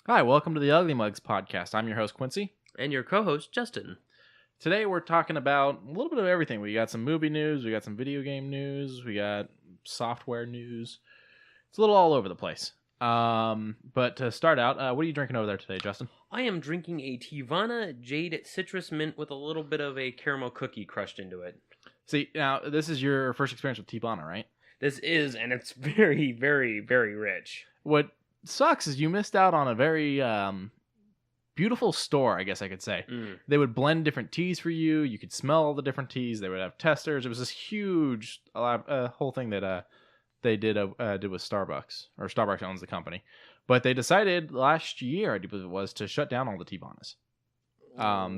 Hi, welcome to the Ugly Mugs podcast. I'm your host, Quincey. And your co-host, Justin. Today we're talking about a little bit of everything. We got some movie news, we got some video game news, we got software news. It's a little all over the place. But to start out, what are you drinking over there today, Justin? I am drinking a Tibana Jade Citrus Mint with a little bit of a caramel cookie crushed into it. See, now, this is your first experience with Tibana, right? This is, and it's very, very, very rich. What sucks is you missed out on a very beautiful store, I guess I could say. They would blend different teas for you. You could smell all the different teas. They would have testers. It was this huge whole thing that they did with Starbucks, or Starbucks owns the company. But they decided last year, I do believe it was, to shut down all the Tibanas.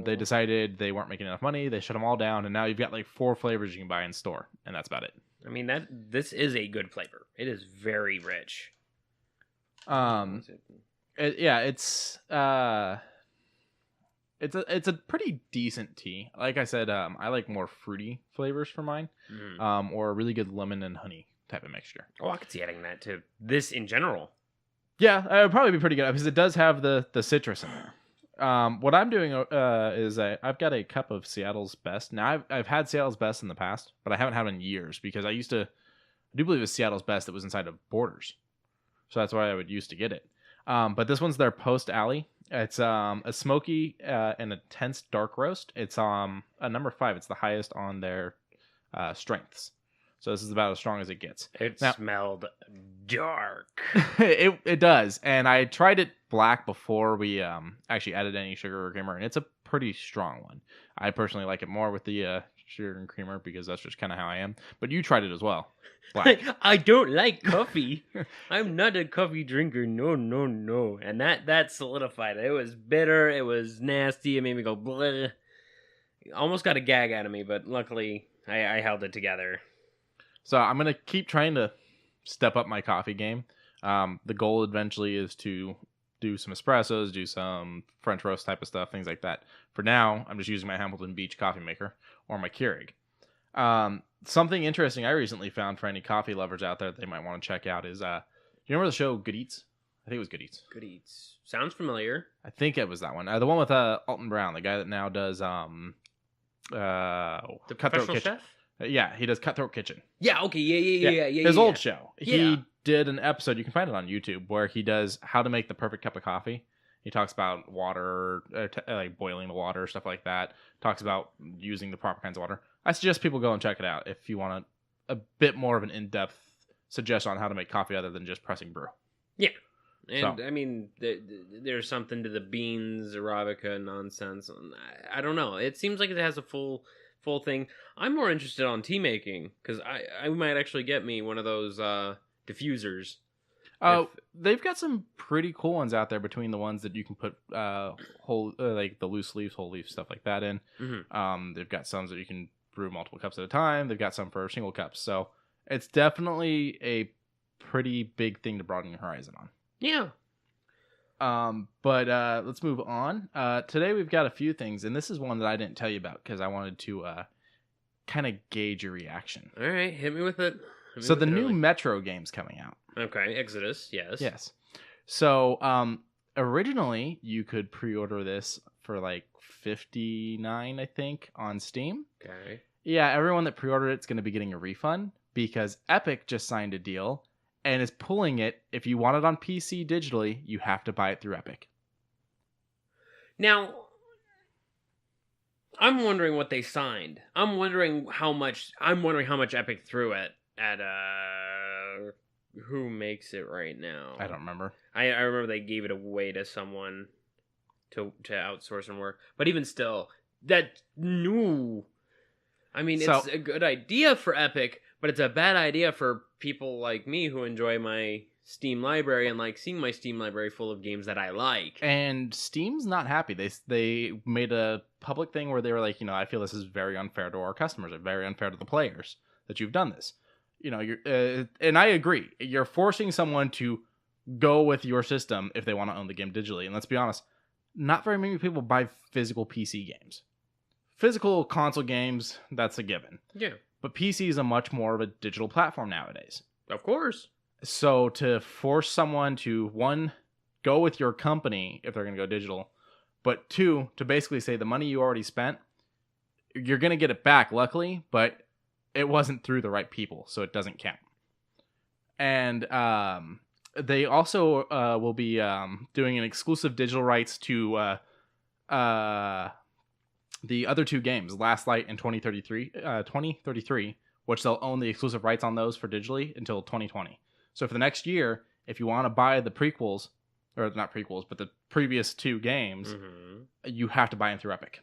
They decided they weren't making enough money. They shut them all down, and now you've got like 4 flavors you can buy in store, and that's about it. I mean, this is a good flavor. It is very rich. It's a pretty decent tea. Like I said, I like more fruity flavors for mine, or a really good lemon and honey type of mixture. Oh, I could see adding that to this in general. Yeah, it would probably be pretty good because it does have the citrus in there. What I'm doing is I've got a cup of Seattle's Best. Now I've had Seattle's Best in the past, but I haven't had it in years because I do believe it was Seattle's Best that was inside of Borders, so that's why I would used to get it. But this one's their Post Alley. It's a smoky and intense dark roast. It's a number 5. It's the highest on their strengths. So this is about as strong as it gets. It smelled dark. It does. And I tried it black before we actually added any sugar or creamer, and it's a pretty strong one. I personally like it more with the sugar and creamer because that's just kind of how I am. But you tried it as well. Black. I don't like coffee. I'm not a coffee drinker. No. And that solidified it. It was bitter. It was nasty. It made me go bleh. Almost got a gag out of me, but luckily I held it together. So I'm going to keep trying to step up my coffee game. The goal eventually is to do some espressos, do some French roast type of stuff, things like that. For now, I'm just using my Hamilton Beach coffee maker or my Keurig. Something interesting I recently found for any coffee lovers out there that they might want to check out is, you remember the show Good Eats? I think it was Good Eats. Good Eats. Sounds familiar. I think it was that one. The one with Alton Brown, the guy that now does the Cutthroat professional Kitchen. chef? Yeah, he does Cutthroat Kitchen. Yeah, okay, yeah. His old show. Yeah. He did an episode, you can find it on YouTube, where he does how to make the perfect cup of coffee. He talks about water, like boiling the water, stuff like that. Talks about using the proper kinds of water. I suggest people go and check it out if you want a bit more of an in-depth suggestion on how to make coffee other than just pressing brew. Yeah. And, I mean, there's something to the beans, Arabica nonsense. I don't know. It seems like it has a full thing. I'm more interested on tea making, because I might actually get me one of those diffusers. They've got some pretty cool ones out there between the ones that you can put whole like the loose leaves, whole leaf stuff like that in. Mm-hmm. They've got some that you can brew multiple cups at a time. They've got some for single cups. So it's definitely a pretty big thing to broaden your horizon on. Yeah. But let's move on. Today we've got a few things, and this is one that I didn't tell you about because I wanted to kind of gauge your reaction. All right, hit me with it. So the new Metro game's coming out. Okay, Exodus, yes. Yes. So originally you could pre-order this for like $59, I think, on Steam. Okay. Yeah, everyone that pre-ordered it's going to be getting a refund because Epic just signed a deal and is pulling it. If you want it on PC digitally, you have to buy it through Epic. Now, I'm wondering what they signed. I'm wondering how much Epic threw at who makes it right now. I don't remember. I remember they gave it away to someone to outsource and work. But even still, it's a good idea for Epic, but it's a bad idea for people like me who enjoy my Steam library and like seeing my Steam library full of games that I like. And Steam's not happy. They made a public thing where they were like, I feel this is very unfair to our customers, or very unfair to the players that you've done this. And I agree. You're forcing someone to go with your system if they want to own the game digitally. And let's be honest, not very many people buy physical PC games. Physical console games, that's a given. Yeah. But PC is a much more of a digital platform nowadays. Of course. So to force someone to, one, go with your company if they're going to go digital. But 2, to basically say the money you already spent, you're going to get it back, luckily, but it wasn't through the right people, so it doesn't count. And they also will be doing an exclusive digital rights to the other 2 games, Last Light and 2033, which they'll own the exclusive rights on those for digitally until 2020. So for the next year, if you want to buy the prequels, or not prequels, but the previous 2 games, you have to buy them through Epic.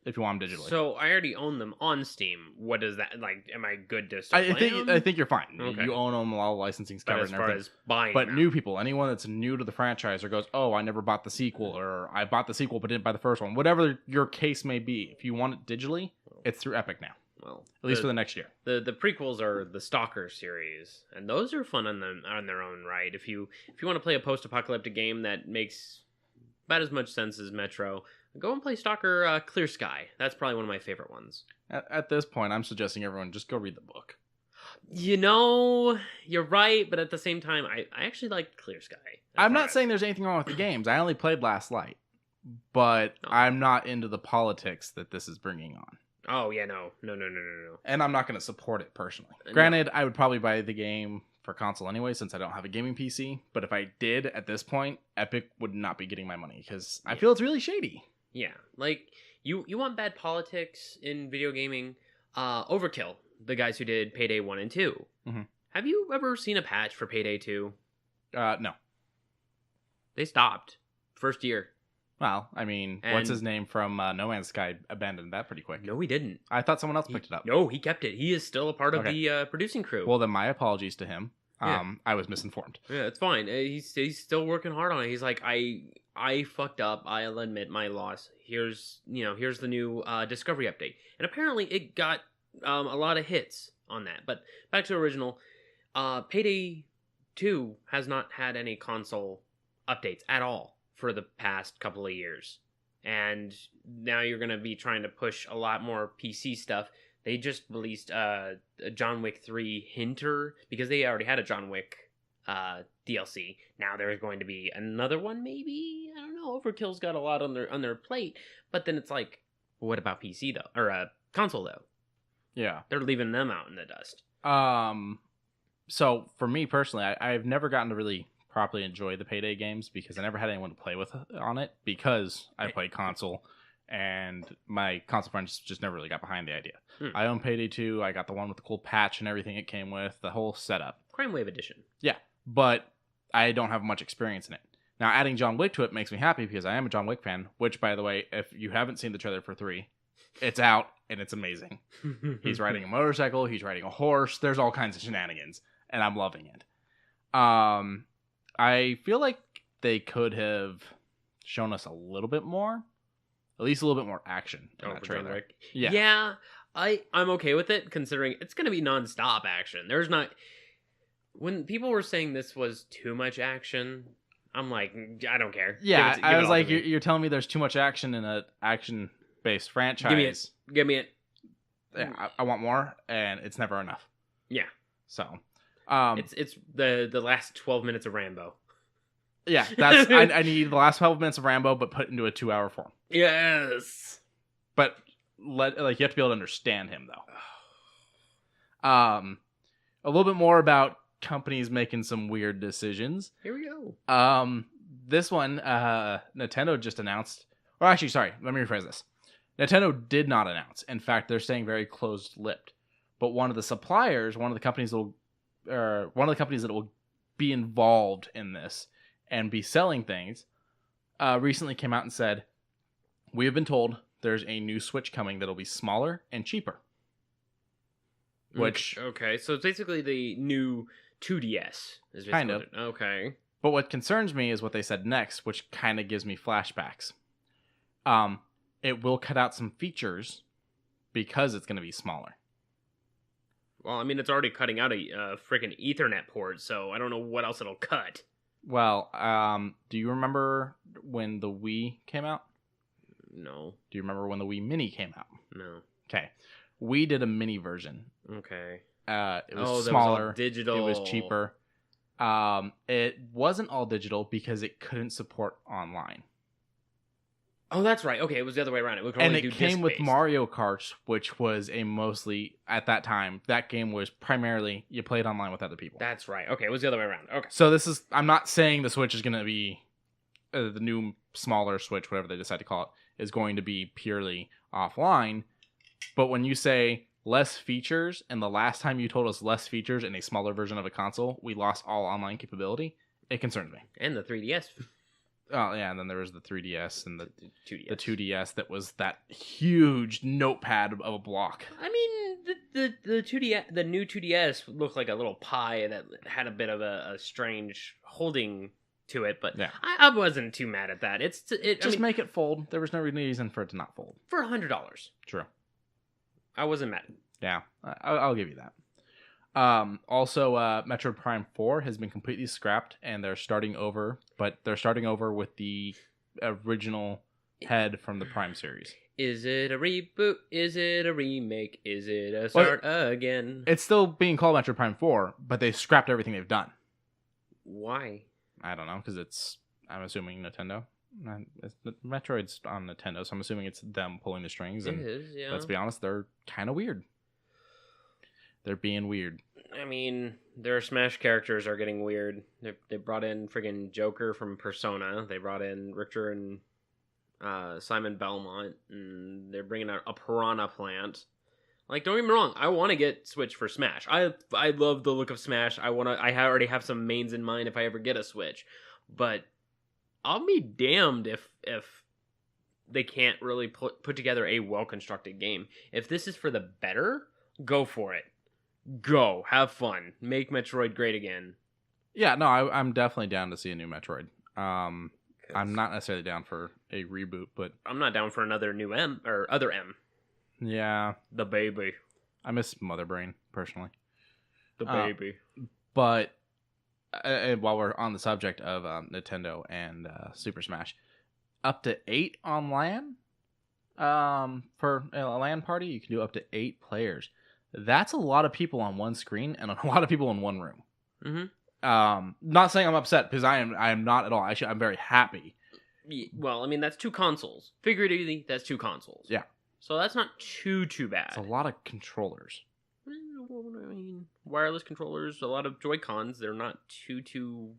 If you want them digitally. So I already own them on Steam. What is that like? Am I good to start playing them? I think you're fine. Okay. You own them, all the licensing's covered and everything. As far as buying but them. New people, anyone that's new to the franchise or goes, oh, I never bought the sequel, or I bought the sequel but didn't buy the first one. Whatever your case may be, if you want it digitally, it's through Epic now. Well, at least for the next year. The prequels are the Stalker series, and those are fun on their own right. If you want to play a post-apocalyptic game that makes about as much sense as Metro, go and play Stalker Clear Sky. That's probably one of my favorite ones. At this point, I'm suggesting everyone just go read the book. You know, you're right, but at the same time, I actually like Clear Sky. I'm not saying there's anything wrong with the games. I only played Last Light, but I'm not into the politics that this is bringing on. Oh, yeah, no. And I'm not going to support it personally. Granted, I would probably buy the game for console anyway, since I don't have a gaming PC. But if I did at this point, Epic would not be getting my money, because I feel it's really shady. Yeah, like, you want bad politics in video gaming? Overkill, the guys who did Payday 1 and 2. Mm-hmm. Have you ever seen a patch for Payday 2? No. They stopped. First year. Well, I mean, what's his name from No Man's Sky abandoned that pretty quick. No, he didn't. I thought someone else picked it up. No, he kept it. He is still a part of the producing crew. Well, then my apologies to him. Yeah. I was misinformed. Yeah, it's fine. He's still working hard on it. He's like, I fucked up. I'll admit my loss. Here's the new Discovery update. And apparently it got a lot of hits on that. But back to original, Payday 2 has not had any console updates at all for the past couple of years. And now you're going to be trying to push a lot more PC stuff. They just released a John Wick 3 hinter, because they already had a John Wick DLC. Now there's going to be another one, maybe? I don't know. Overkill's got a lot on their plate. But then it's like, what about PC, though? Or console, though? Yeah. They're leaving them out in the dust. So, for me personally, I've never gotten to really properly enjoy the Payday games, because I never had anyone to play with on it, because I play console, and my console friends just never really got behind the idea. I own Payday 2. I got the one with the cool patch and everything it came with, the whole setup. Crime Wave Edition. Yeah, but I don't have much experience in it. Now, adding John Wick to it makes me happy, because I am a John Wick fan, which, by the way, if you haven't seen the trailer for 3, it's out, and it's amazing. He's riding a motorcycle, he's riding a horse, there's all kinds of shenanigans, and I'm loving it. I feel like they could have shown us a little bit more, at least a little bit more action in that trailer. Yeah, I'm okay with it, considering it's going to be nonstop action. There's not... When people were saying this was too much action, I'm like, I don't care. Yeah, I was like, you're telling me there's too much action in an action-based franchise. Give me it. Yeah, I want more, and it's never enough. Yeah. So... it's the last 12 minutes of Rambo. Yeah, that's I need the last 12 minutes of Rambo, but put into a 2-hour form. Yes, but you have to be able to understand him though. A little bit more about companies making some weird decisions. Here we go. This one, Nintendo just announced. Or actually, sorry, let me rephrase this. Nintendo did not announce. In fact, they're staying very closed-lipped. But one of the suppliers, one of the companies that will be involved in this and be selling things, recently came out and said, we have been told there's a new Switch coming that'll be smaller and cheaper. Which... Okay, so it's basically the new 2DS. Kind of. Okay. But what concerns me is what they said next, which kind of gives me flashbacks. It will cut out some features because it's going to be smaller. Well, I mean, it's already cutting out a freaking Ethernet port, so I don't know what else it'll cut. Well, do you remember when the Wii came out? No. Do you remember when the Wii Mini came out? No. Okay. We did a mini version. Okay. It was smaller. Digital. It was cheaper. It wasn't all digital because it couldn't support online. Oh, that's right. Okay, it was the other way around. It came with Mario Kart, which was a mostly, at that time, that game was primarily, you played online with other people. That's right. Okay, it was the other way around. Okay. So I'm not saying the Switch is going to be, the new smaller Switch, whatever they decide to call it, is going to be purely offline. But when you say less features, and the last time you told us less features in a smaller version of a console, we lost all online capability, it concerns me. And the 3DS. Oh, yeah, and then there was the 3DS and the 2DS. The 2DS that was that huge notepad of a block. I mean, the 2DS, the new 2DS looked like a little pie that had a bit of a strange holding to it, but yeah. I wasn't too mad at that. Make it fold. There was no reason for it to not fold. For $100. True. I wasn't mad. Yeah, I'll give you that. Also, Metroid Prime 4 has been completely scrapped, and they're starting over, but they're starting over with the original head from the Prime series. Is it a reboot? Is it a remake? Is it a start again? It's still being called Metroid Prime 4, but they scrapped everything they've done. Why? I don't know, because I'm assuming Nintendo. Metroid's on Nintendo, so I'm assuming it's them pulling the strings. And it is, yeah. Let's be honest, they're kind of weird. They're being weird. I mean, their Smash characters are getting weird. They brought in friggin' Joker from Persona. They brought in Richter and Simon Belmont, and they're bringing out a Piranha Plant. Like, don't get me wrong, I want to get Switch for Smash. I love the look of Smash. I already have some mains in mind if I ever get a Switch, but I'll be damned if they can't really put together a well constructed game. If this is for the better, go for it. Go, have fun, make Metroid great again. Yeah, no, I'm definitely down to see a new Metroid. I'm not necessarily down for a reboot, but I'm not down for another new other M. Yeah, the baby. I miss Mother Brain personally. The baby. But while we're on the subject of Nintendo and Super Smash, up to 8 on LAN. For a LAN party, you can do up to 8 players. That's a lot of people on one screen and a lot of people in one room. Mm-hmm. Not saying I'm upset, because I am not at all. Actually, I'm very happy. Well, I mean, that's 2 consoles. Figuratively, that's 2 consoles. Yeah. So that's not too bad. It's a lot of controllers. I mean, wireless controllers, a lot of Joy-Cons. They're not too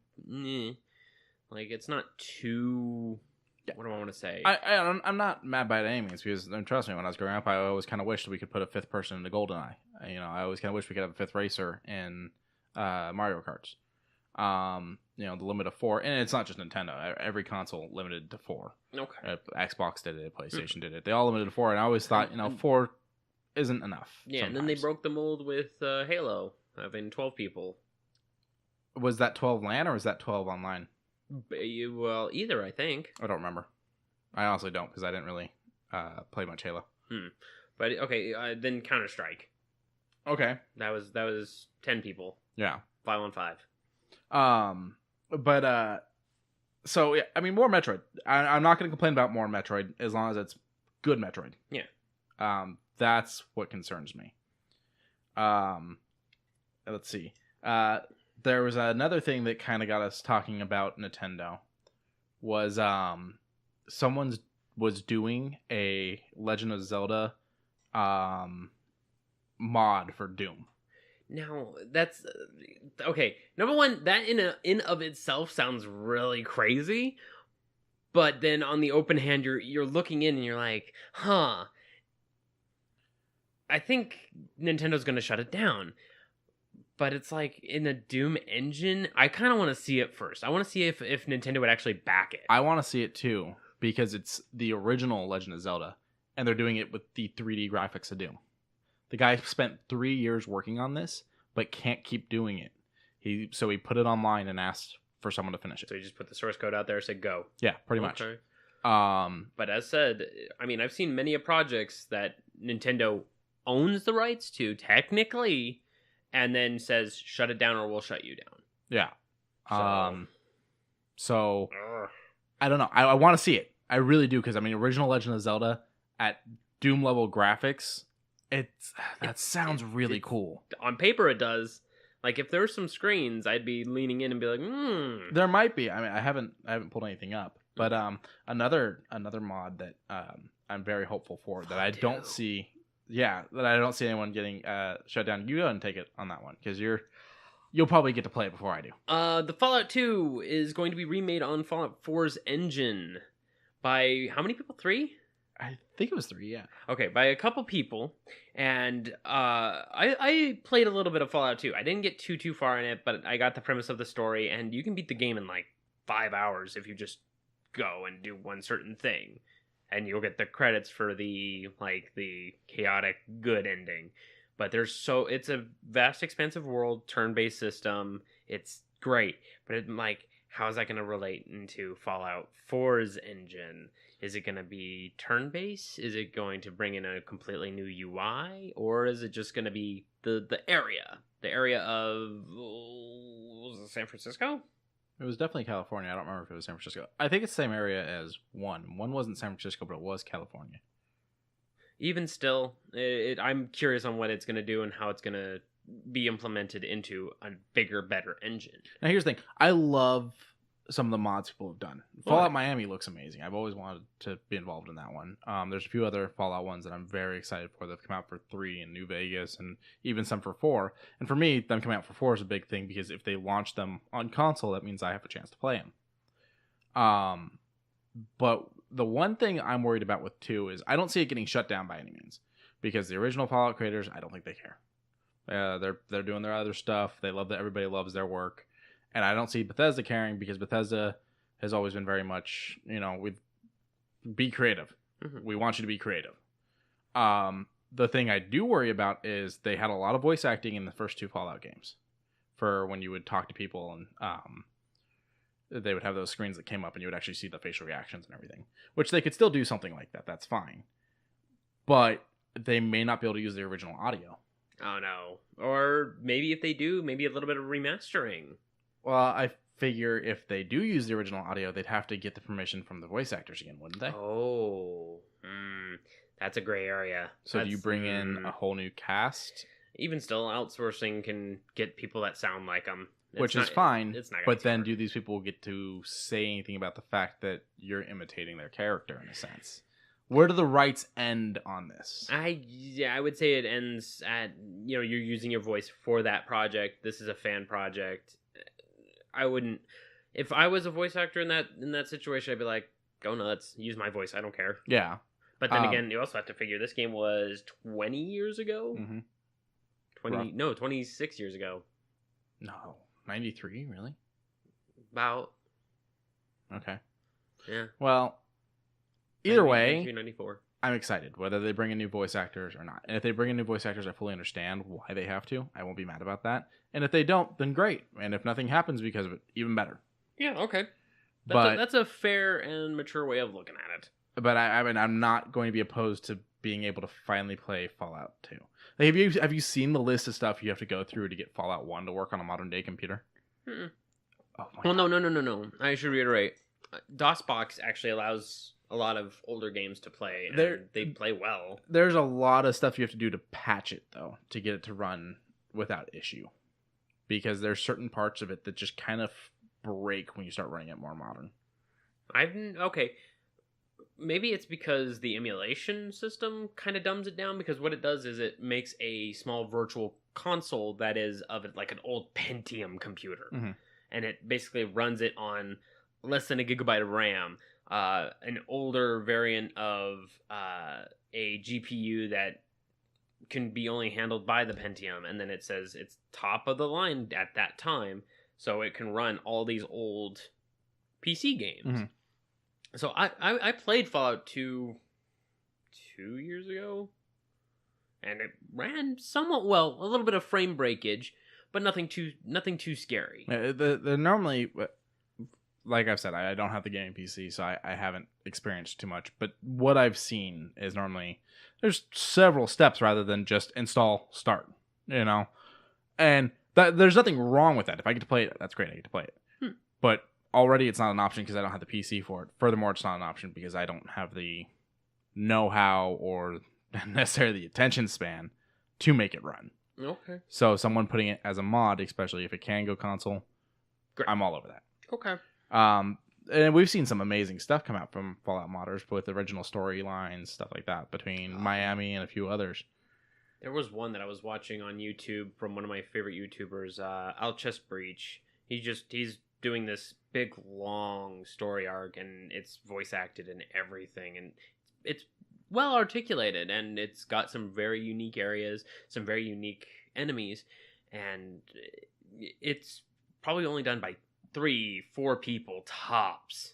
like, it's not too... What do I want to say? I'm not mad by it any means, because trust me, when I was growing up, I always kind of wished we could put a 5th person into GoldenEye. I always kind of wish we could have a 5th racer in Mario Karts. The limit of 4, and it's not just Nintendo. Every console limited to 4. Okay. Xbox did it. PlayStation did it. They all limited to 4, and I always thought 4 isn't enough. Yeah, sometimes. And then they broke the mold with Halo, having 12 people. Was that 12 LAN or was that 12 online? Well, either, I think. I don't remember. I honestly don't, because I didn't really play much Halo. But okay, then Counter-Strike. Okay, that was 10 people. Yeah, 5-on-5. So yeah, I mean, more Metroid. I'm not going to complain about more Metroid as long as it's good Metroid. Yeah. That's what concerns me. Let's see. There was another thing that kind of got us talking about Nintendo. Was someone was doing a Legend of Zelda mod for Doom. Now, that's okay. Number one, that in of itself sounds really crazy. But then on the open hand, you're looking in and you're like, huh. I think Nintendo's going to shut it down. But it's like, in the Doom engine, I kind of want to see it first. I want to see if Nintendo would actually back it. I want to see it too, because it's the original Legend of Zelda, and they're doing it with the 3D graphics of Doom. The guy spent 3 years working on this, but can't keep doing it. So he put it online and asked for someone to finish it. So he just put the source code out there and said go. Yeah, pretty much. But as said, I mean, I've seen many projects that Nintendo owns the rights to, technically, and then says, shut it down or we'll shut you down. Yeah. So I don't know. I want to see it. I really do, because, I mean, original Legend of Zelda at Doom level graphics, that sounds really cool. On paper it does. Like if there's some screens, I'd be leaning in and be like, There might be. I mean, I haven't pulled anything up, but another mod that I'm very hopeful for that I don't see. Yeah, that I don't see anyone getting shut down. You go ahead and take it on that one because you'll probably get to play it before I do. The Fallout 2 is going to be remade on Fallout 4's engine by how many people? 3? I think it was 3, yeah. Okay, by a couple people, and I played a little bit of Fallout 2. I didn't get too far in it, but I got the premise of the story, and you can beat the game in like 5 hours if you just go and do one certain thing, and you'll get the credits for the chaotic good ending. But it's a vast, expansive world, turn-based system. It's great, but how is that going to relate into Fallout 4's engine? Is it going to be turn-based? Is it going to bring in a completely new UI? Or is it just going to be the area? The area of... was it San Francisco? It was definitely California. I don't remember if it was San Francisco. I think it's the same area as 1. 1 wasn't San Francisco, but it was California. Even still, I'm curious on what it's going to do and how it's going to be implemented into a bigger, better engine. Now, here's the thing. I love some of the mods people have done. Fallout Miami looks amazing. I've always wanted to be involved in that one. There's a few other Fallout ones that I'm very excited for that have come out for 3 in New Vegas and even some for 4. And for me, them coming out for 4 is a big thing because if they launch them on console, that means I have a chance to play them. But the one thing I'm worried about with 2 is I don't see it getting shut down by any means because the original Fallout creators, I don't think they care. They're doing their other stuff. They love that everybody loves their work. And I don't see Bethesda caring because Bethesda has always been very much, be creative. Mm-hmm. We want you to be creative. The thing I do worry about is they had a lot of voice acting in the first 2 Fallout games for when you would talk to people and they would have those screens that came up and you would actually see the facial reactions and everything, which they could still do something like that. That's fine. But they may not be able to use the original audio. Oh, no. Or maybe if they do, maybe a little bit of remastering. Well, I figure if they do use the original audio, they'd have to get the permission from the voice actors again, wouldn't they? Oh, that's a gray area. So do you bring in a whole new cast? Even still, outsourcing can get people that sound like them. Which is fine, but then do these people get to say anything about the fact that you're imitating their character in a sense? Where do the rights end on this? I would say it ends at, you're using your voice for that project. This is a fan project. I wouldn't, if I was a voice actor in that situation, I'd be like, go nuts, use my voice, I don't care. Yeah. But then again, you also have to figure this game was 20 years ago? Mm-hmm. 26 years ago. No, 93, really? About. Okay. Yeah. Well, either way, 94. I'm excited, whether they bring in new voice actors or not. And if they bring in new voice actors, I fully understand why they have to. I won't be mad about that. And if they don't, then great. And if nothing happens because of it, even better. Yeah, okay. That's a fair and mature way of looking at it. But I mean, I'm not going to be opposed to being able to finally play Fallout 2. Like, have you seen the list of stuff you have to go through to get Fallout 1 to work on a modern day computer? Mm-mm. Oh my God. No. I should reiterate. DOSBox actually allows a lot of older games to play, and they play well. There's a lot of stuff you have to do to patch it, though, to get it to run without issue. Because there's certain parts of it that just kind of break when you start running it more modern. Okay. Maybe it's because the emulation system kind of dumbs it down, because what it does is it makes a small virtual console that is of like an old Pentium computer. Mm-hmm. And it basically runs it on less than a gigabyte of RAM. An older variant of a GPU that can be only handled by the Pentium, and then it says it's top of the line at that time, so it can run all these old PC games. Mm-hmm. So I played Fallout 2 years ago, and it ran somewhat well. A little bit of frame breakage, but nothing too scary. They're normally, like I've said, I don't have the gaming PC, so I haven't experienced too much. But what I've seen is normally there's several steps rather than just install, start, and there's nothing wrong with that. If I get to play it, that's great. I get to play it. But already it's not an option because I don't have the PC for it. Furthermore, it's not an option because I don't have the know-how or necessarily the attention span to make it run. Okay. So someone putting it as a mod, especially if it can go console, great. I'm all over that. Okay. And we've seen some amazing stuff come out from Fallout modders with original storylines, stuff like that, between Miami and a few others. There was one that I was watching on YouTube from one of my favorite YouTubers, Alchess Breach. He's doing this big, long story arc, and it's voice acted and everything, and it's well articulated, and it's got some very unique areas, some very unique enemies, and it's probably only done by 3-4 people tops.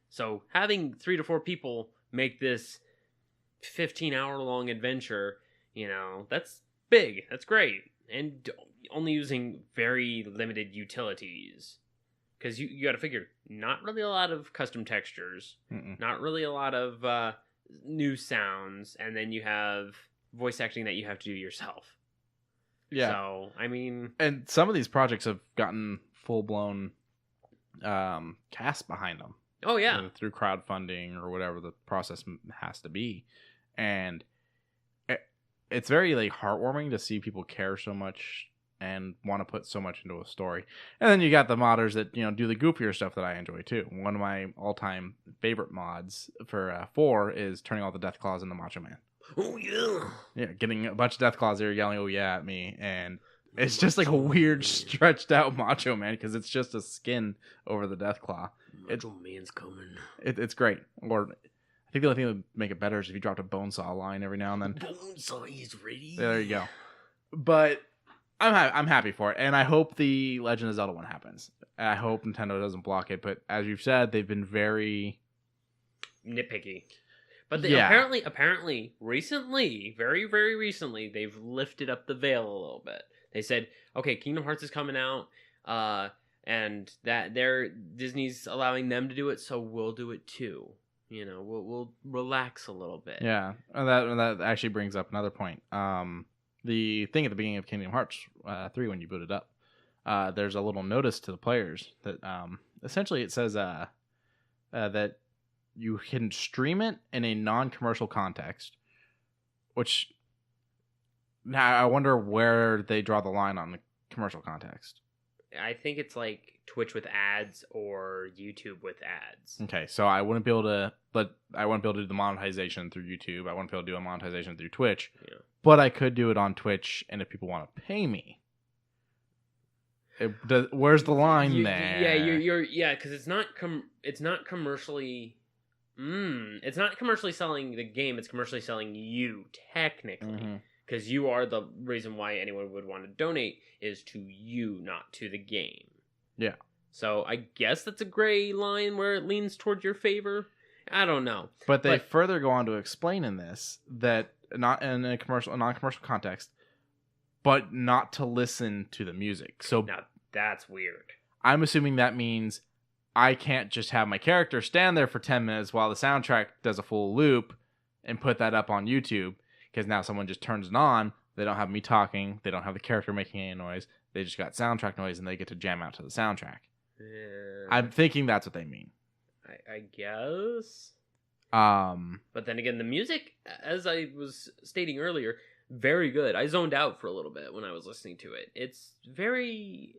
So having 3 to 4 people make this 15-hour long adventure, that's big. That's great. And only using very limited utilities. Because you got to figure, not really a lot of custom textures, not really a lot of new sounds, and then you have voice acting that you have to do yourself. Yeah. So, I mean... And some of these projects have gotten full-blown cast behind them. Oh, yeah. Through crowdfunding or whatever the process has to be. And it's very heartwarming to see people care so much and want to put so much into a story. And then you got the modders that do the goofier stuff that I enjoy too. One of my all-time favorite mods for 4 is turning all the Deathclaws into Macho Man. Oh yeah. Yeah, getting a bunch of Deathclaws there yelling "oh yeah" at me, and it's just like a weird stretched out Macho Man because it's just a skin over the Deathclaw. Macho Man's coming. It's great. Or I think the only thing that would make it better is if you dropped a Bonesaw line every now and then. Bonesaw is ready. There you go. But I'm happy for it, and I hope the Legend of Zelda one happens. I hope Nintendo doesn't block it, but as you've said, they've been very nitpicky. But apparently, recently, very, very recently, they've lifted up the veil a little bit. They said, okay, Kingdom Hearts is coming out, and that Disney's allowing them to do it, so we'll do it too. We'll relax a little bit. Yeah, and that actually brings up another point. The thing at the beginning of Kingdom Hearts 3 when you boot it up, there's a little notice to the players that essentially it says that you can stream it in a non-commercial context, which now I wonder where they draw the line on the commercial context. I think it's like Twitch with ads or YouTube with ads. Okay, so I wouldn't be able to do the monetization through YouTube. I wouldn't be able to do a monetization through Twitch. Yeah. But I could do it on Twitch, and if people want to pay me, where's the line there? Yeah, because it's not commercially. It's not commercially selling the game. It's commercially selling you technically, because you are the reason why anyone would want to donate is to you, not to the game. Yeah. So I guess that's a gray line where it leans toward your favor. I don't know. But they further go on to explain in this that not in a non-commercial context, but not to listen to the music. So now that's weird. I'm assuming that means I can't just have my character stand there for 10 minutes while the soundtrack does a full loop and put that up on YouTube, because now someone just turns it on. They don't have me talking. They don't have the character making any noise. They just got soundtrack noise, and they get to jam out to the soundtrack. I'm thinking that's what they mean. I guess. But then again, the music, as I was stating earlier, very good. I zoned out for a little bit when I was listening to it. It's very,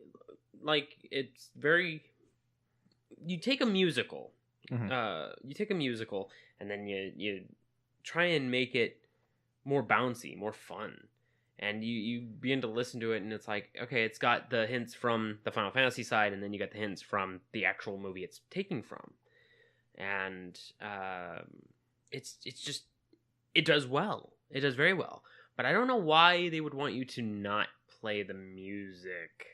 you take a musical, and then you try and make it more bouncy, more fun. And you begin to listen to it, and it's like, okay, it's got the hints from the Final Fantasy side, and then you got the hints from the actual movie it's taking from. And it's just, it does well. It does very well. But I don't know why they would want you to not play the music.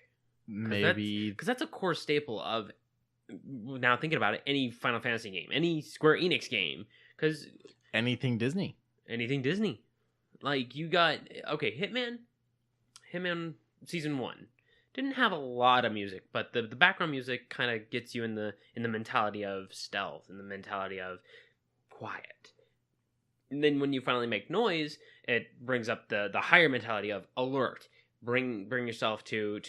Maybe. Because that's a core staple of, now thinking about it, any Final Fantasy game, any Square Enix game. Because anything Disney. Like, you got, okay, Hitman Season 1 didn't have a lot of music, but the background music kind of gets you in the mentality of stealth, in the mentality of quiet. And then when you finally make noise, it brings up the higher mentality of alert. Bring yourself to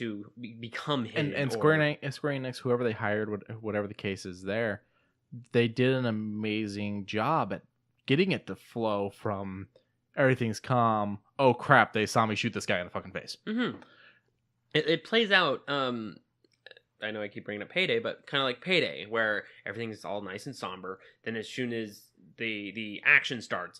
become hidden. And Square Enix, whoever they hired, whatever the case is there, they did an amazing job at getting it to flow from everything's calm, oh crap, they saw me shoot this guy in the fucking face. Mm-hmm. It plays out. I know I keep bringing up Payday, but kind of like Payday, where everything's all nice and somber. Then as soon as the action starts,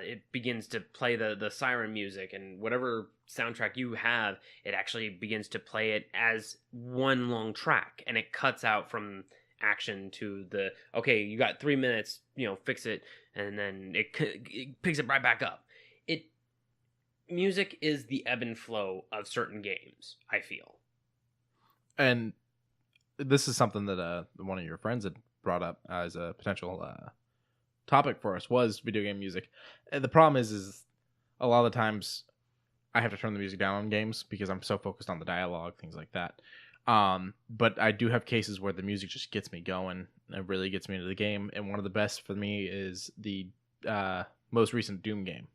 it begins to play the siren music, and whatever soundtrack you have, it actually begins to play it as one long track, and it cuts out from action to the, okay, you got 3 minutes, fix it, and then it picks it right back up. Music is the ebb and flow of certain games, I feel. And this is something that one of your friends had brought up as a potential topic for us, was video game music. And the problem is a lot of the times I have to turn the music down on games because I'm so focused on the dialogue, things like that. But I do have cases where the music just gets me going. It really gets me into the game. And one of the best for me is the most recent Doom game.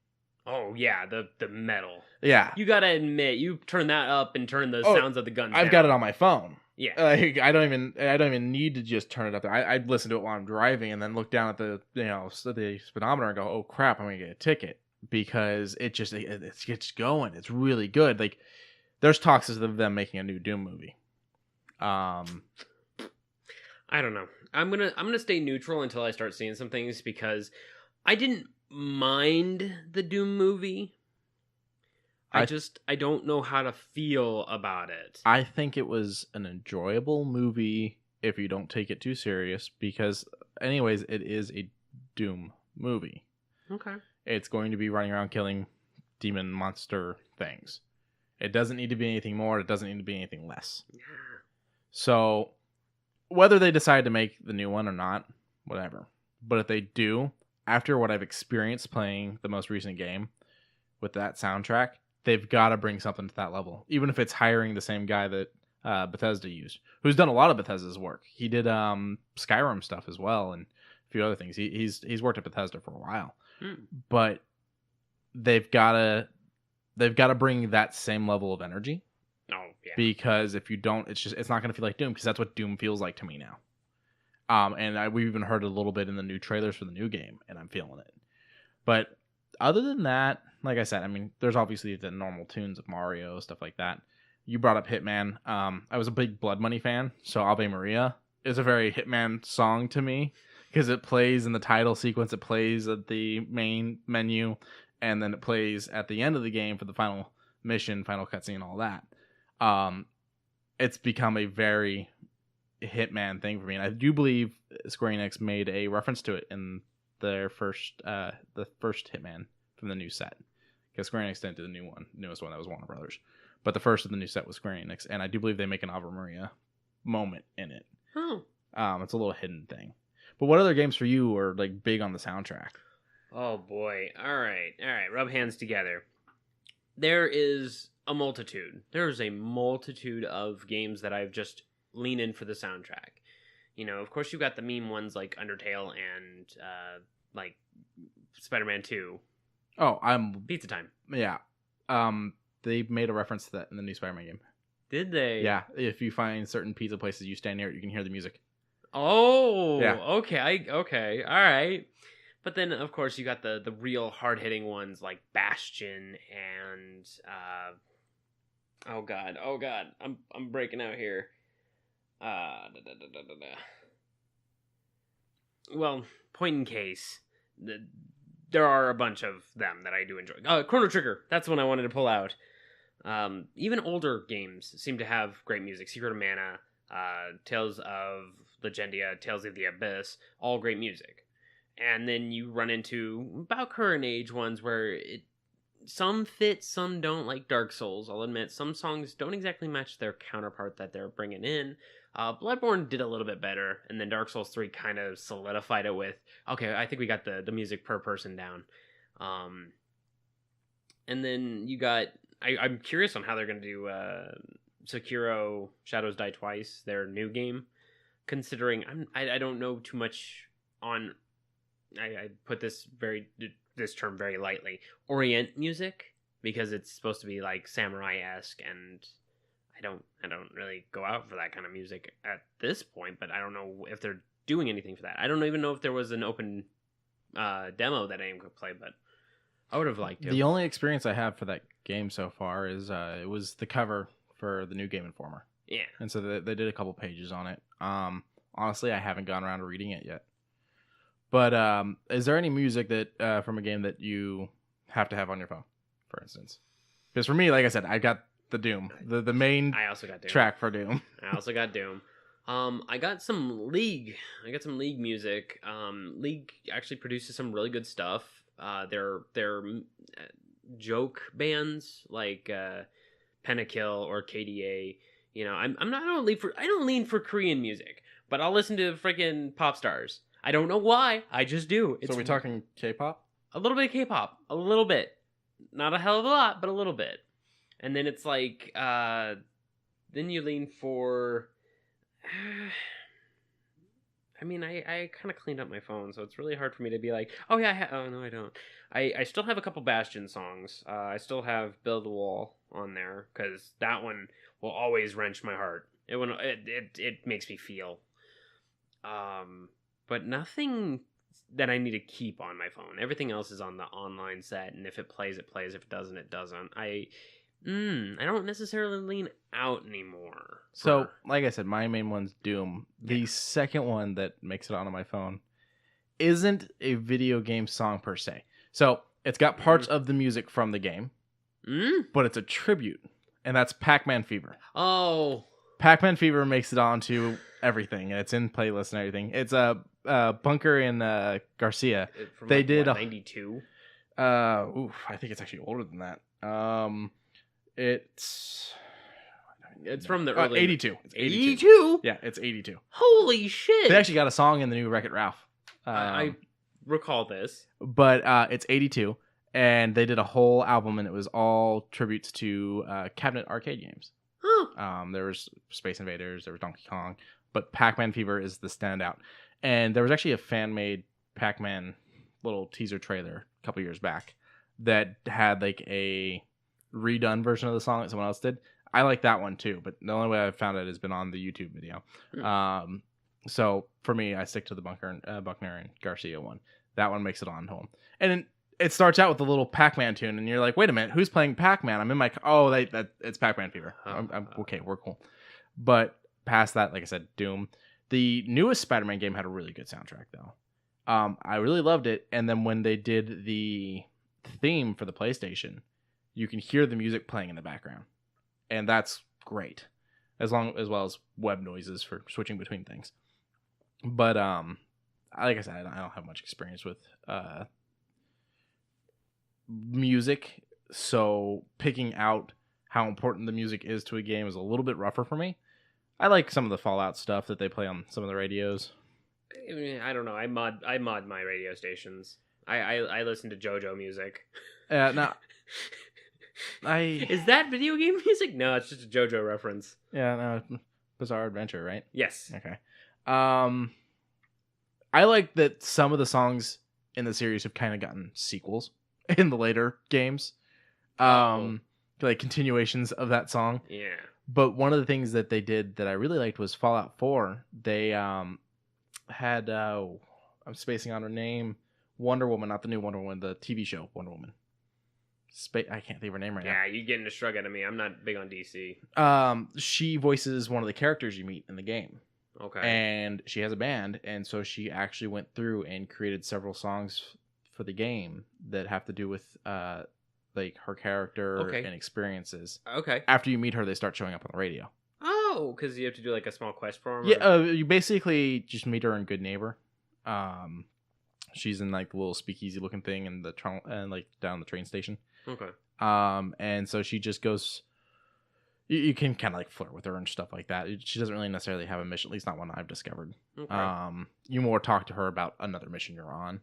Oh yeah, the metal. Yeah, you gotta admit, you turn that up and turn the sounds of the guns down. I've got it on my phone. Yeah, I don't even need to just turn it up there. I listen to it while I'm driving and then look down at the the speedometer and go, oh crap, I'm gonna get a ticket, because it gets going. It's really good. Like, there's talks of them making a new Doom movie. I don't know. I'm gonna stay neutral until I start seeing some things, because I didn't mind the Doom movie. I don't know how to feel about it. I think it was an enjoyable movie if you don't take it too serious, because anyways, it is a Doom movie. Okay. It's going to be running around killing demon monster things. It doesn't need to be anything more. It doesn't need to be anything less. Yeah. So whether they decide to make the new one or not, whatever. But if they do, after what I've experienced playing the most recent game with that soundtrack, they've got to bring something to that level. Even if it's hiring the same guy that Bethesda used, who's done a lot of Bethesda's work. He did Skyrim stuff as well, and a few other things. He's worked at Bethesda for a while. But they've got to bring that same level of energy. Oh yeah. Because if you don't, it's not going to feel like Doom, because that's what Doom feels like to me now. And we've even heard a little bit in the new trailers for the new game, and I'm feeling it. But other than that, like I said, I mean, there's obviously the normal tunes of Mario, stuff like that. You brought up Hitman. I was a big Blood Money fan, so Ave Maria is a very Hitman song to me, because it plays in the title sequence, it plays at the main menu, and then it plays at the end of the game for the final mission, final cutscene, all that. It's become a very Hitman thing for me, and I do believe Square Enix made a reference to it in their first Hitman from the new set, because Square Enix didn't do the newest one. That was Warner Brothers, but the first of the new set was Square Enix, and I do believe they make an Ave Maria moment in it. It's a little hidden thing. But what other games for you are like big on the soundtrack? Oh boy. All right, rub hands together. There's a multitude of games that I've just lean in for the soundtrack. Of course, you've got the meme ones like Undertale and like Spider-Man 2. Oh, Pizza Time. Yeah. They made a reference to that in the new Spider-Man game. Did they? Yeah. If you find certain pizza places, you stand near it, you can hear the music. Oh, yeah. Okay. All right. But then, of course, you got the real hard-hitting ones like Bastion and oh god, I'm breaking out here. Well, point in case, there are a bunch of them that I do enjoy. Chrono Trigger, that's the one I wanted to pull out. Even older games seem to have great music. Secret of Mana, Tales of Legendia, Tales of the Abyss, all great music. And then you run into about current age ones where some fit, some don't, like Dark Souls. I'll admit, some songs don't exactly match their counterpart that they're bringing in. Bloodborne did a little bit better, and then Dark Souls 3 kind of solidified it with, okay, I think we got the music per person down. And then you got, I'm curious on how they're going to do Sekiro Shadows Die Twice, their new game, considering I don't know too much on, I put this term very lightly, Orient music, because it's supposed to be like samurai-esque, and I don't really go out for that kind of music at this point, but I don't know if they're doing anything for that. I don't even know if there was an open demo that anyone could play, but I would have liked it. The only experience I have for that game so far is it was the cover for the new Game Informer. Yeah. And so they did a couple pages on it. Honestly, I haven't gone around to reading it yet. But is there any music that from a game that you have to have on your phone, for instance? Because for me, like I said, I got the Doom, the main I also got Doom. track for Doom. I also got Doom. I got some League. I got some League music. League actually produces some really good stuff. They're joke bands like Pentakill or KDA. You know, I don't lean for Korean music, but I'll listen to freaking pop stars. I don't know why. I just do. So are we talking K-pop? A little bit of K-pop. A little bit. Not a hell of a lot, but a little bit. And then it's like, then you lean for... I mean, I kind of cleaned up my phone, so it's really hard for me to be like, oh yeah, oh no, I don't. I still have a couple Bastion songs. I still have Build a Wall on there, because that one will always wrench my heart. It makes me feel. But nothing that I need to keep on my phone. Everything else is on the online set, and if it plays, it plays. If it doesn't, it doesn't. I don't necessarily lean out anymore. So, like I said, my main one's Doom. The second one that makes it onto my phone isn't a video game song per se. So, it's got parts of the music from the game, but it's a tribute, and that's Pac-Man Fever. Oh. Pac-Man Fever makes it onto everything. It's in playlists and everything. It's a Bunker and Garcia. From they did 92. I think it's actually older than that. It's from the early 82. It's 82. Yeah, it's 82. Holy shit! They actually got a song in the new Wreck-It Ralph. I recall this, but it's 82, and they did a whole album, and it was all tributes to cabinet arcade games. Huh. There was Space Invaders, there was Donkey Kong, but Pac-Man Fever is the standout. And there was actually a fan-made Pac-Man little teaser trailer a couple years back that had like a redone version of the song that someone else did. I like that one too, but the only way I've found it has been on the YouTube video. So for me, I stick to the Buckner and Garcia one. That one makes it on home. And then it starts out with a little Pac-Man tune, and you're like, wait a minute, who's playing Pac-Man? I'm in my... Oh, it's Pac-Man Fever. I'm okay, we're cool. But past that, like I said, Doom. The newest Spider-Man game had a really good soundtrack, though. I really loved it, and then when they did the theme for the PlayStation, you can hear the music playing in the background. And that's great. As well as web noises for switching between things. But, like I said, I don't have much experience with... music, so picking out how important the music is to a game is a little bit rougher for me. I like some of the Fallout stuff that they play on some of the radios. I mean, I don't know. I mod my radio stations. I listen to JoJo music. No, is that video game music? No, it's just a JoJo reference. Yeah, no, Bizarre Adventure, right? Yes. Okay. I like that some of the songs in the series have kind of gotten sequels in the later games. Like continuations of that song. Yeah. But one of the things that they did that I really liked was Fallout 4. They had I'm spacing on her name, Wonder Woman, not the new Wonder Woman, the TV show Wonder Woman. I can't think of her name right now. Yeah, you're getting a shrug out of me. I'm not big on DC. She voices one of the characters you meet in the game. Okay. And she has a band, and so she actually went through and created several songs for the game that have to do with like her character and experiences. Okay. After you meet her, they start showing up on the radio. Oh, because you have to do like a small quest for them? Yeah, you basically just meet her in Good Neighbor. She's in like the little speakeasy looking thing in the and like down the train station. Okay. And so she just goes. You can kind of like flirt with her and stuff like that. She doesn't really necessarily have a mission, at least not one I've discovered. Okay. You more talk to her about another mission you're on.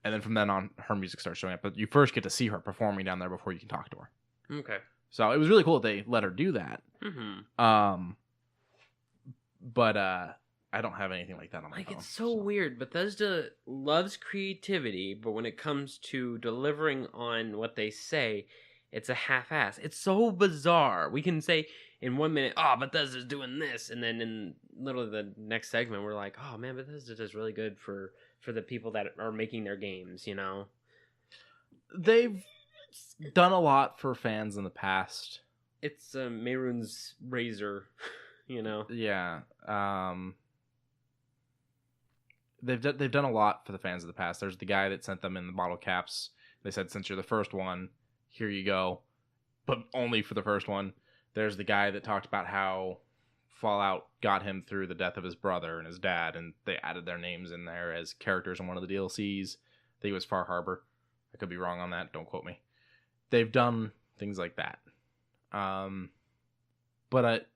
And then from then on, her music starts showing up. But you first get to see her performing down there before you can talk to her. Okay. So it was really cool that they let her do that. Mm-hmm. But I don't have anything like that on my phone. It's so weird. Bethesda loves creativity, but when it comes to delivering on what they say, it's a half-ass. It's so bizarre. We can say in 1 minute, oh, Bethesda's doing this. And then in literally the next segment, we're like, oh, man, Bethesda does really good for the people that are making their games, you know? They've done a lot for fans in the past. It's Mehrunes' razor, you know. Yeah. They've done a lot for the fans of the past. There's the guy that sent them in the bottle caps. They said, since you're the first one, here you go, but only for the first one. There's the guy that talked about how Fallout got him through the death of his brother and his dad, and they added their names in there as characters in one of the DLCs. I think it was Far Harbor. I could be wrong on that. Don't quote me. They've done things like that. But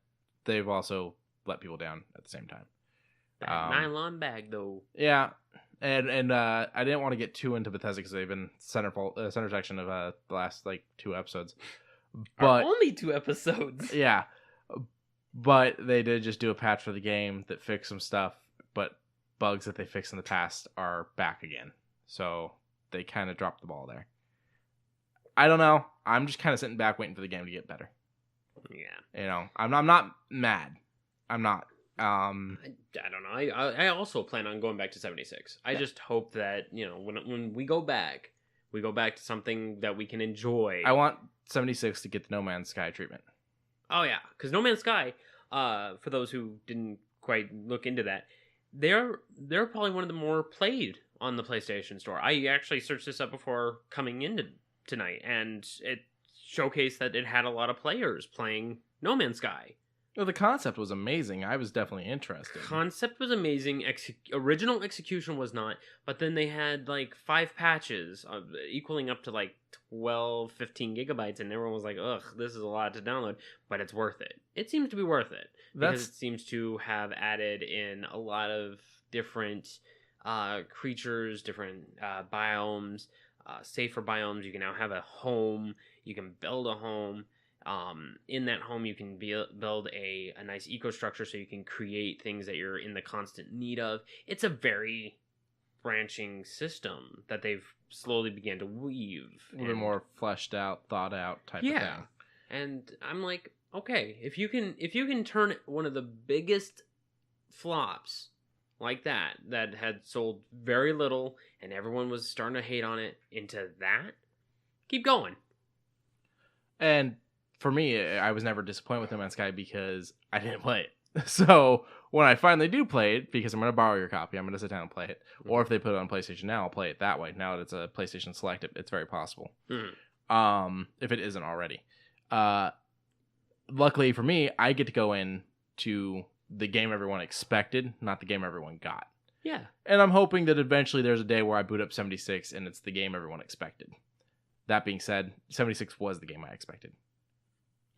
they've also let people down at the same time. That nylon bag, though. Yeah. And I didn't want to get too into Bethesda because they've been center section of the last, 2 episodes. But only 2 episodes. Yeah. But they did just do a patch for the game that fixed some stuff, but bugs that they fixed in the past are back again. So they kind of dropped the ball there. I don't know. I'm just kind of sitting back waiting for the game to get better. Yeah. I'm not mad. I'm not. I don't know. I also plan on going back to 76. I just hope that, when we go back to something that we can enjoy. I want 76 to get the No Man's Sky treatment. Oh, yeah. Because No Man's Sky, for those who didn't quite look into that, they're probably one of the more played on the PlayStation Store. I actually searched this up before coming into tonight, and it showcased that it had a lot of players playing No Man's Sky. Well, the concept was amazing. I was definitely interested. Concept was amazing. Original execution was not. But then they had 5 patches equaling up to 12, 15 gigabytes. And everyone was like, ugh, this is a lot to download. But it's worth it. It seems to be worth it. Because it seems to have added in a lot of different creatures, different biomes, safer biomes. You can now have a home. You can build a home. In that home, you can build a nice eco-structure so you can create things that you're in the constant need of. It's a very branching system that they've slowly began to weave. A little bit more fleshed out, thought out type of thing. And I'm like, okay, if you can turn one of the biggest flops like that had sold very little and everyone was starting to hate on it into that, keep going. And for me, I was never disappointed with No Man's Sky because I didn't play it. So when I finally do play it, because I'm going to borrow your copy, I'm going to sit down and play it. Mm-hmm. Or if they put it on PlayStation Now, I'll play it that way. Now that it's a PlayStation Select, it's very possible. Mm-hmm. If it isn't already. Luckily for me, I get to go in to the game everyone expected, not the game everyone got. Yeah. And I'm hoping that eventually there's a day where I boot up 76 and it's the game everyone expected. That being said, 76 was the game I expected.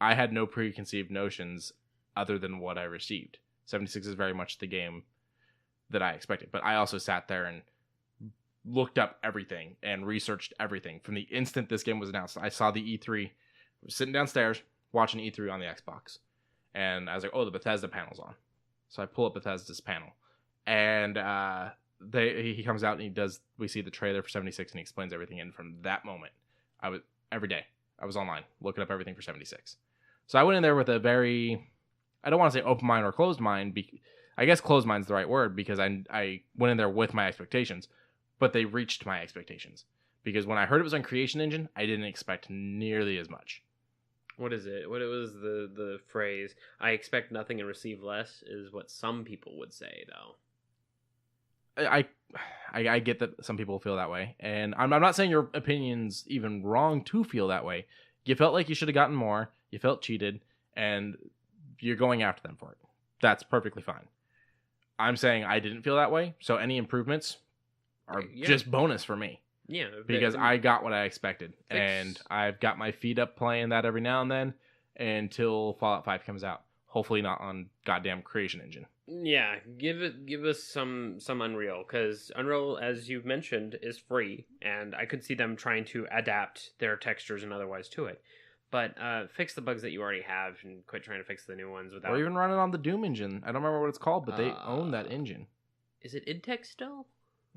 I had no preconceived notions other than what I received. 76 is very much the game that I expected. But I also sat there and looked up everything and researched everything. From the instant this game was announced, I saw the E3. I was sitting downstairs watching E3 on the Xbox. And I was like, oh, the Bethesda panel's on. So I pull up Bethesda's panel. And he comes out and we see the trailer for 76 and he explains everything. And from that moment, every day, I was online looking up everything for 76. So I went in there with a very, I don't want to say open mind or closed mind. I guess closed mind's the right word because I went in there with my expectations, but they reached my expectations. Because when I heard it was on Creation Engine, I didn't expect nearly as much. What is it? What was the phrase? I expect nothing and receive less is what some people would say, though. I get that some people feel that way, and I'm not saying your opinion's even wrong to feel that way. You felt like you should have gotten more. You felt cheated, and you're going after them for it. That's perfectly fine. I'm saying I didn't feel that way, so any improvements are just bonus for me. Yeah. Because I got what I expected, and I've got my feet up playing that every now and then until Fallout 5 comes out. Hopefully not on goddamn Creation Engine. Yeah, give us some Unreal, because Unreal, as you've mentioned, is free, and I could see them trying to adapt their textures and otherwise to it. But fix the bugs that you already have and quit trying to fix the new ones without... Or even run it on the Doom engine. I don't remember what it's called, but they own that engine. Is it id Tech still?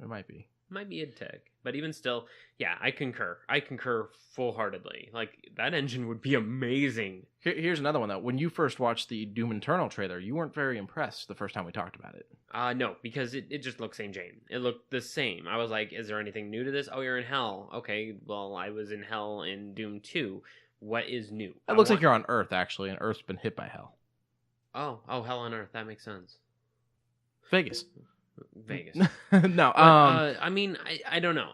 It might be. Might be a tick. But even still, yeah, I concur. I concur full-heartedly. Like, that engine would be amazing. Here's another one, though. When you first watched the Doom Eternal trailer, you weren't very impressed the first time we talked about it. No, because it just looked same Jane. It looked the same. I was like, is there anything new to this? Oh, you're in hell. Okay, well, I was in hell in Doom 2. What is new? It looks like you're on Earth, actually, and Earth's been hit by hell. Oh, hell on Earth. That makes sense. Vegas. No. I mean, I don't know.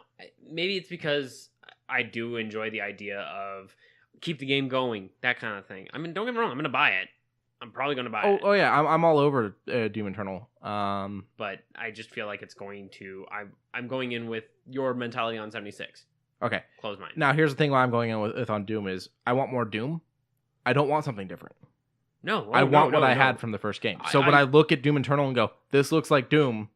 Maybe it's because I do enjoy the idea of keep the game going, that kind of thing. I mean, don't get me wrong. I'm going to buy it. I'm probably going to buy it. Oh yeah, I'm all over Doom Eternal. But I just feel like it's going to. I'm going in with your mentality on 76. Okay. Close mind. Now here's the thing. Why I'm going in with on Doom is I want more Doom. I don't want something different. No, I want what I had from the first game. So when I look at Doom Eternal and go, this looks like Doom,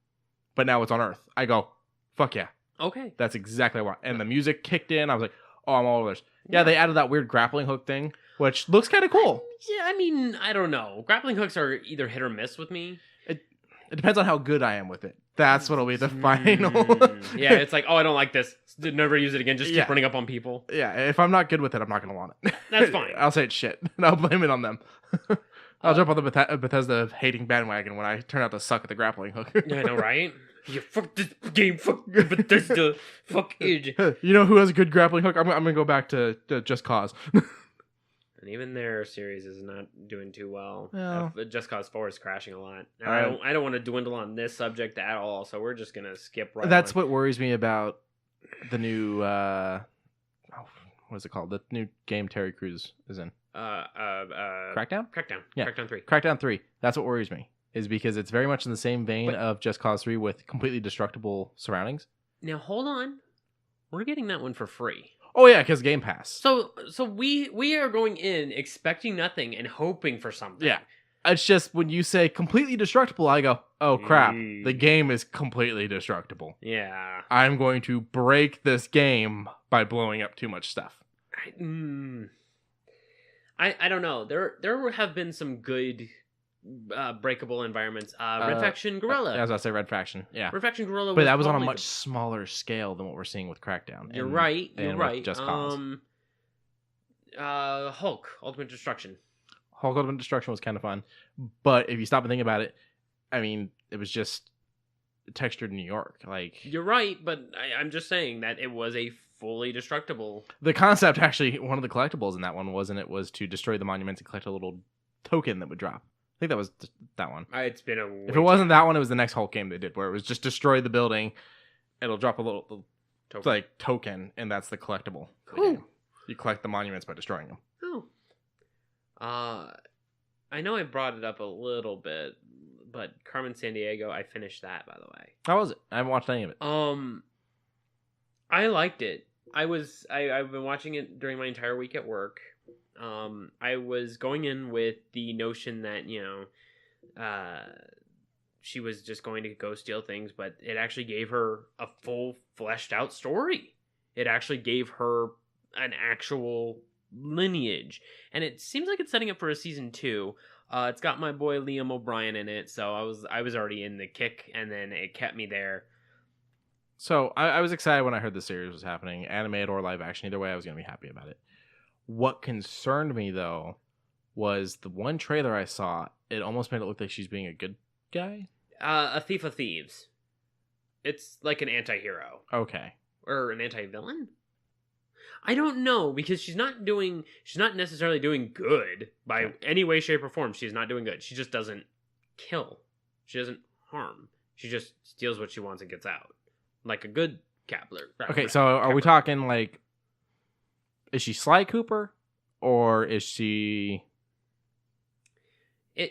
but now it's on Earth, I go, fuck yeah. Okay. That's exactly what I want. And the music kicked in. I was like, oh, I'm all over this. Yeah, they added that weird grappling hook thing, which looks kind of cool. Yeah, I mean, I don't know. Grappling hooks are either hit or miss with me. It depends on how good I am with it. That's what'll be the final. Yeah, it's like, oh, I don't like this. Never use it again. Just keep running up on people. Yeah, if I'm not good with it, I'm not going to want it. That's fine. I'll say it's shit. And I'll blame it on them. I'll jump on the Bethesda hating bandwagon when I turn out to suck at the grappling hook. Yeah, I know, right? Yeah, fuck this game. Fuck Bethesda. Fuck it. You know who has a good grappling hook? I'm going to go back to Just Cause. And even their series is not doing too well. No. Just Cause 4 is crashing a lot. Right. I don't want to dwindle on this subject at all, so we're just going to skip right That's on. what worries me about the new... what is it called? The new game Terry Crews is in. Crackdown? Crackdown. Yeah. Crackdown 3. Crackdown 3. That's what worries me. Is because it's very much in the same vein of Just Cause 3 with completely destructible surroundings. Now, hold on. We're getting that one for free. Oh, yeah, because Game Pass. So we are going in expecting nothing and hoping for something. Yeah. It's just when you say completely destructible, I go, oh, crap. The game is completely destructible. Yeah. I'm going to break this game by blowing up too much stuff. I don't know. There have been some good breakable environments. Red Faction Guerrilla. I was about to say Red Faction. Yeah. Red Faction Guerrilla. But that was on a much smaller scale than what we're seeing with Crackdown. You're right. Just Cause. Hulk Ultimate Destruction. Hulk Ultimate Destruction was kind of fun, but if you stop and think about it, I mean, it was just textured New York. Like, you're right, but I'm just saying that it was a fully destructible. The concept, actually, one of the collectibles in that one was to destroy the monuments and collect a little token that would drop. I think that was that one. It's been if it wasn't that one, it was the next Hulk game they did, where it was just destroy the building. It'll drop a little token, and that's the collectible. For the game. You collect the monuments by destroying them. Oh. I know I brought it up a little bit, but Carmen Sandeigo, I finished that, by the way. How was it? I haven't watched any of it. I liked it. I've been watching it during my entire week at work. I was going in with the notion that, she was just going to go steal things, but it actually gave her a full fleshed out story. It actually gave her an actual lineage, and it seems like it's setting up for a season 2. It's got my boy Liam O'Brien in it, so I was already in the kick, and then it kept me there. So I was excited when I heard the series was happening, animated or live action. Either way, I was going to be happy about it. What concerned me, though, was the one trailer I saw. It almost made it look like she's being a good guy. A thief of thieves. It's like an anti-hero. Okay. Or an anti-villain? I don't know, because she's not necessarily doing good by any way, shape, or form. She's not doing good. She just doesn't kill. She doesn't harm. She just steals what she wants and gets out. Like a good Kapler. Okay, so are we talking like, is she Sly Cooper, or is she?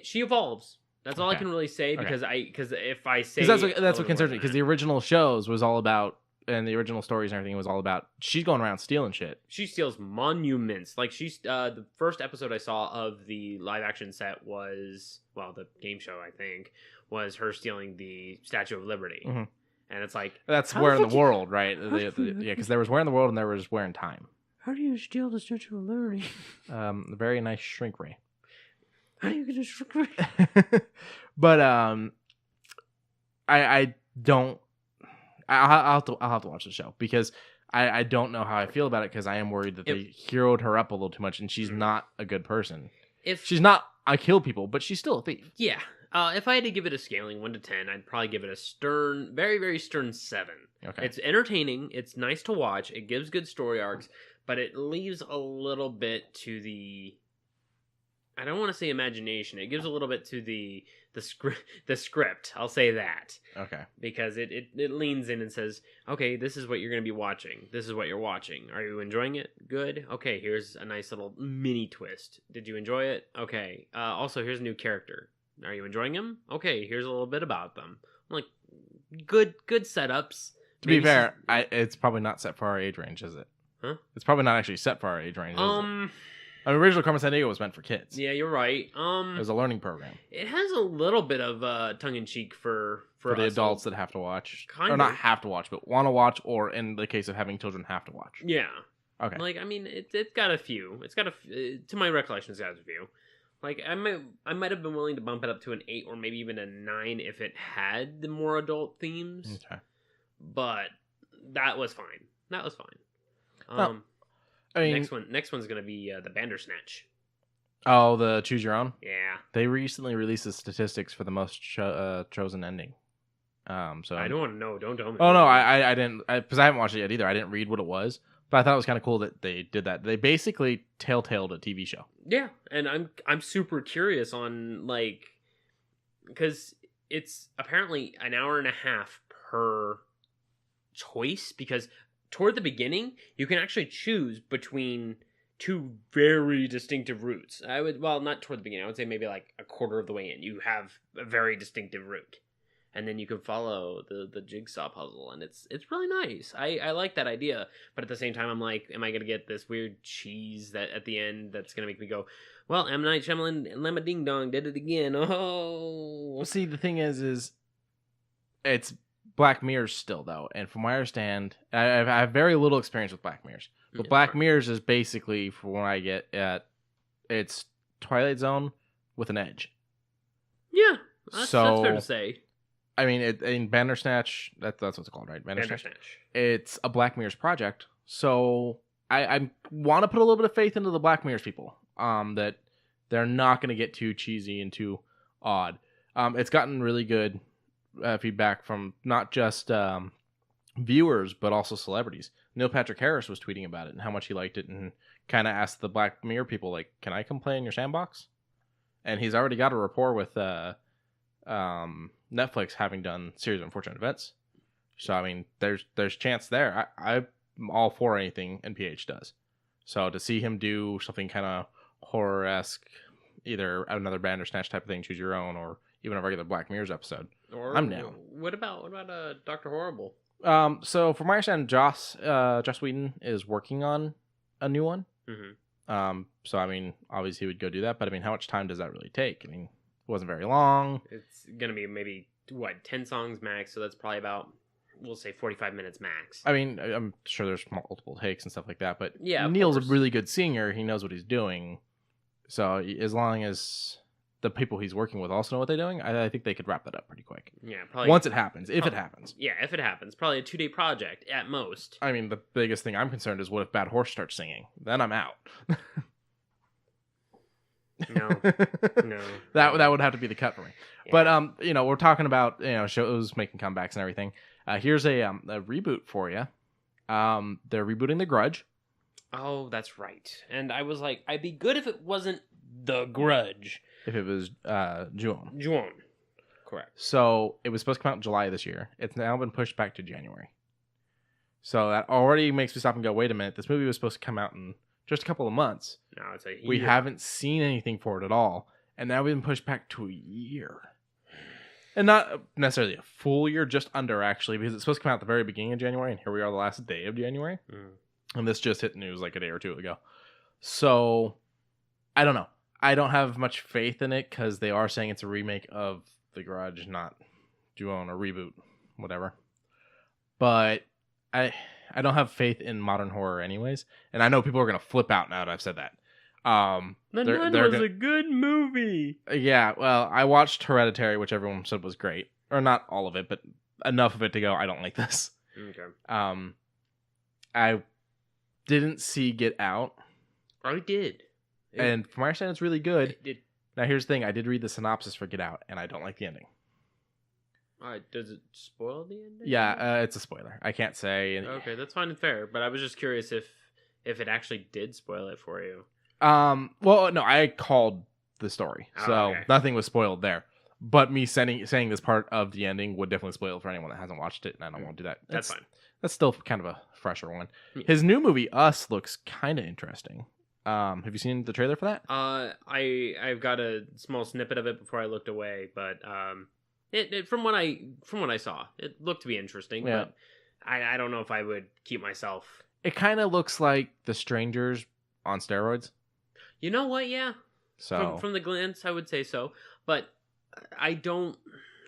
She evolves. That's all I can really say, because if I say, that's what concerns me, because the original shows was all about, and the original stories and everything was all about she's going around stealing shit. She steals monuments. Like, she's the first episode I saw of the live action set was, well, the game show, I think, was her stealing the Statue of Liberty. Mm-hmm. And it's like, that's Where in the World, right? Yeah, because there was Where in the World and there was Where in Time. How do you steal the Statue of Liberty? A very nice shrink ray. How do you get a shrink ray? But I I'll have to watch the show because I don't know how I feel about it because I am worried that they heroed her up a little too much and she's not a good person. If she's not, I kill people, but she's still a thief. Yeah. If I had to give it a scaling 1 to 10, I'd probably give it a stern, very, very stern 7. Okay. It's entertaining. It's nice to watch. It gives good story arcs, but it leaves a little bit to the... I don't want to say imagination. It gives a little bit to the script. I'll say that. Okay. Because it leans in and says, okay, this is what you're going to be watching. This is what you're watching. Are you enjoying it? Good. Okay, here's a nice little mini twist. Did you enjoy it? Okay. Also, here's a new character. Are you enjoying him? Okay, here's a little bit about them. I'm like, good setups. To be fair, it's probably not set for our age range, is it? Huh? It's probably not actually set for our age range, is it? I mean, original Carmen Sandeigo was meant for kids. Yeah, you're right. It was a learning program. It has a little bit of tongue-in-cheek for the adults that have to watch. Kind of. Not have to watch, but want to watch, or in the case of having children, have to watch. Yeah. Okay. Like, I mean, it's got a few. It's got to my recollection, it's got a few. Like, I might have been willing to bump it up to an 8 or maybe even a 9 if it had the more adult themes. Okay. But that was fine. That was fine. Well, I mean, next one's gonna be the Bandersnatch. Oh, the Choose Your Own? Yeah. They recently released the statistics for the most chosen ending. So I don't want to know. Don't tell me. Oh no, I didn't, because I haven't watched it yet either. I didn't read what it was, but I thought it was kind of cool that they did that. They basically telltaled a TV show. Yeah, and I'm super curious on, like, because it's apparently an hour and a half per choice, because toward the beginning you can actually choose between 2 very distinctive routes. Not toward the beginning, I would say maybe like a quarter of the way in you have a very distinctive route, and then you can follow the jigsaw puzzle, and it's really nice. I like that idea, but at the same time I'm like, am I gonna get this weird cheese that at the end that's gonna make me go, well, M. Night Shyamalan, Lemma Ding Dong did it again. Oh, well, see, the thing is it's Black Mirrors still, though, and from what I understand, I have very little experience with Black Mirrors, but Black Mirrors is basically, from what I get at, it's Twilight Zone with an edge. Yeah, that's fair to say. I mean, in Bandersnatch, that's what it's called, right? Bandersnatch. It's a Black Mirrors project, so I want to put a little bit of faith into the Black Mirrors people, that they're not going to get too cheesy and too odd. It's gotten really good feedback from not just viewers, but also celebrities. Neil Patrick Harris was tweeting about it and how much he liked it, and kind of asked the Black Mirror people, like, can I come play in your sandbox? And he's already got a rapport with Netflix, having done Series of Unfortunate Events. So, I mean, there's chance there. I'm all for anything NPH does. So to see him do something kind of horror-esque, either another Bandersnatch type of thing, Choose Your Own, or even a regular Black Mirrors episode, I'm down. What about Dr. Horrible? So from my understanding, Joss Whedon is working on a new one. Mm-hmm. So I mean, obviously he would go do that, but I mean, how much time does that really take? I mean, it wasn't very long. It's gonna be maybe 10 songs max, so that's probably about, we'll say, 45 minutes max. I mean, I'm sure there's multiple takes and stuff like that, but yeah, Neil's a really good singer. He knows what he's doing. So as long as the people he's working with also know what they're doing, I think they could wrap that up pretty quick. Yeah, probably. Once it happens, if it happens. Yeah, if it happens. Probably a 2-day project at most. I mean, the biggest thing I'm concerned is, what if Bad Horse starts singing? Then I'm out. No. That would have to be the cut for me. Yeah. But we're talking about shows making comebacks and everything. Here's a reboot for you. They're rebooting The Grudge. Oh, that's right. And I was like, I'd be good if it wasn't The Grudge. If it was Ju-on. Ju-on. Correct. So it was supposed to come out in July this year. It's now been pushed back to January. So that already makes me stop and go, wait a minute. This movie was supposed to come out in just a couple of months. No, it's a year. We haven't seen anything for it at all. And now we've been pushed back to a year. And not necessarily a full year, just under, actually, because it's supposed to come out at the very beginning of January, and here we are the last day of January. Mm. And this just hit news like a day or two ago. So, I don't know. I don't have much faith in it, because they are saying it's a remake of The Grudge, not Ju-on, or reboot, whatever. But I don't have faith in modern horror anyways. And I know people are going to flip out now that I've said that. The Nun was a good movie. Yeah, well, I watched Hereditary, which everyone said was great. Or not all of it, but enough of it to go, I don't like this. Okay. I didn't see Get Out. I did. And from my understanding, it's really good. It Now, here's the thing. I did read the synopsis for Get Out, and I don't like the ending. Does it spoil the ending? Yeah, it's a spoiler. I can't say. Okay, that's fine and fair. But I was just curious if it actually did spoil it for you. Well, no, I called the story, so nothing was spoiled there. But me saying this part of the ending would definitely spoil it for anyone that hasn't watched it, and I don't want to do that. That's fine. That's still kind of a fresher one. Yeah. His new movie, Us, looks kind of interesting. Have you seen the trailer for that? I've got a small snippet of it before I looked away, but from what I saw, it looked to be interesting. Yeah. But I don't know if I would keep myself. It kind of looks like The Strangers on steroids. You know what? Yeah. So from the glance, I would say so, but I don't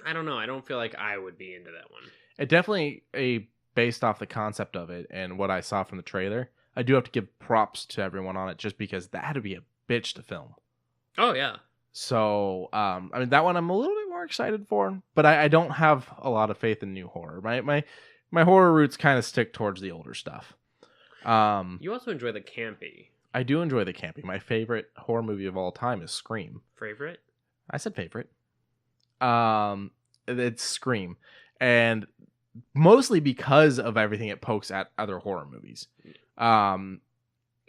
know. I don't feel like I would be into that one. It definitely based off the concept of it and what I saw from the trailer. I do have to give props to everyone on it just because that had to be a bitch to film. Oh, yeah. So, I mean, that one I'm a little bit more excited for, but I don't have a lot of faith in new horror. My horror roots kind of stick towards the older stuff. You also enjoy the campy. I do enjoy the campy. My favorite horror movie of all time is Scream. Favorite? I said favorite. It's Scream. And mostly because of everything it pokes at other horror movies. And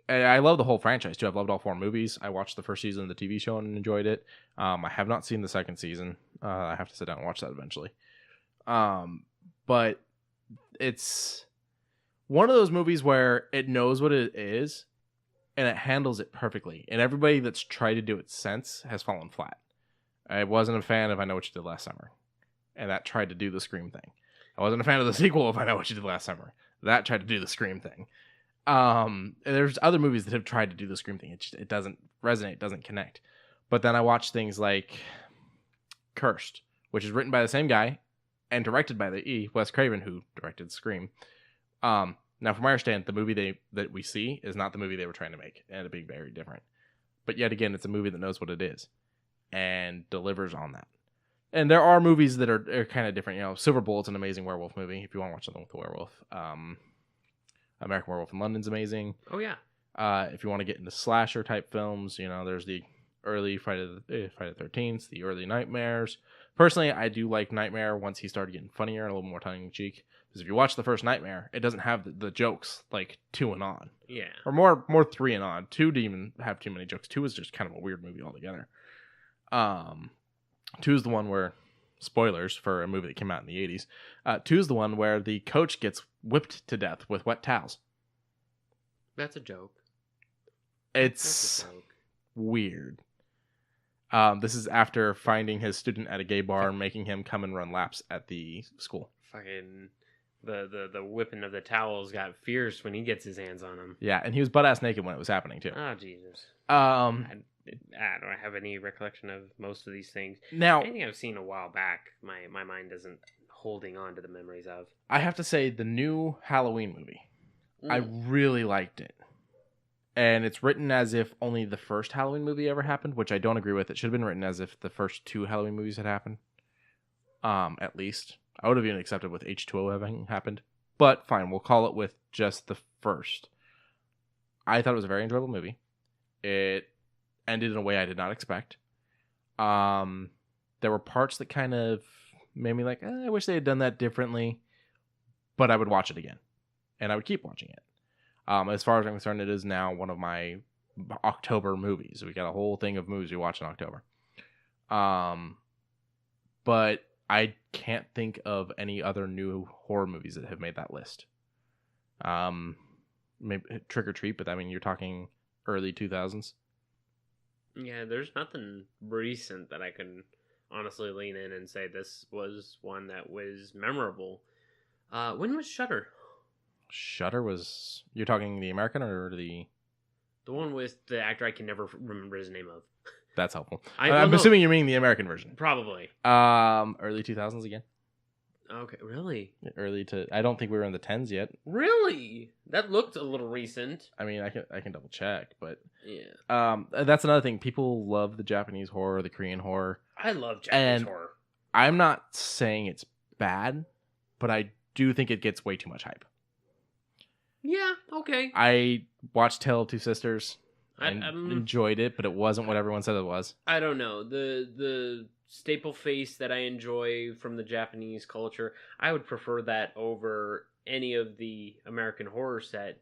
I love the whole franchise too. I've loved all 4 movies. I watched the first season of the TV show and enjoyed it. I have not seen the second season. I have to sit down and watch that eventually. But it's one of those movies where it knows what it is and it handles it perfectly. And everybody that's tried to do it since has fallen flat. I wasn't a fan of I Know What You Did Last Summer. And that tried to do the Scream thing. I wasn't a fan of the sequel of I Know What You Did Last Summer. That tried to do the Scream thing. There's other movies that have tried to do the Scream thing. It doesn't resonate, doesn't connect. But then I watch things like Cursed, which is written by the same guy and directed by Wes Craven, who directed Scream. Now, from my understanding, the movie that we see is not the movie they were trying to make, and it being very different. But yet again, it's a movie that knows what it is and delivers on that. And there are movies that are kind of different. You know, Silver Bullet's an amazing werewolf movie if you want to watch something with a werewolf. American Werewolf in London's amazing. Oh, yeah. If you want to get into slasher type films, you know, there's the early Friday the 13th, the early Nightmares. Personally, I do like Nightmare once he started getting funnier and a little more tongue-in-cheek. Because if you watch the first Nightmare, it doesn't have the jokes like 2 and on. Yeah. Or more 3 and on. 2 didn't even have too many jokes. 2 is just kind of a weird movie altogether. 2 is the one where, spoilers for a movie that came out in the 80s, 2 is the one where the coach gets whipped to death with wet towels. That's a joke. It's weird. This is after finding his student at a gay bar and making him come and run laps at the school. Fucking the whipping of the towels got fierce when he gets his hands on him. Yeah, and he was butt-ass naked when it was happening, too. Oh, Jesus. I don't have any recollection of most of these things. Now, anything I've seen a while back, my mind isn't holding on to the memories of. I have to say, the new Halloween movie, I really liked it. And it's written as if only the first Halloween movie ever happened, which I don't agree with. It should have been written as if the first 2 Halloween movies had happened. At least. I would have even accepted with H2O having happened. But fine, we'll call it with just the first. I thought it was a very enjoyable movie. It ended in a way I did not expect. There were parts that kind of made me like, I wish they had done that differently. But I would watch it again. And I would keep watching it. As far as I'm concerned, it is now one of my October movies. We got a whole thing of movies we watch in October. But I can't think of any other new horror movies that have made that list. Maybe Trick or Treat, but I mean, you're talking early 2000s. Yeah, there's nothing recent that I can honestly lean in and say this was one that was memorable. When was Shudder? Shudder was... You're talking the American or the... The one with the actor I can never remember his name of. That's helpful. I'm assuming you're meaning the American version. Probably. Early 2000s again. Okay, really? I don't think we were in the 10s yet. Really? That looked a little recent. I mean, I can double check, but... Yeah. That's another thing. People love the Japanese horror, the Korean horror. I love Japanese horror. I'm not saying it's bad, but I do think it gets way too much hype. Yeah, okay. I watched Tale of Two Sisters. I enjoyed it, but it wasn't what everyone said it was. I don't know. The staple face that I enjoy from the Japanese culture, I would prefer that over any of the American horror set.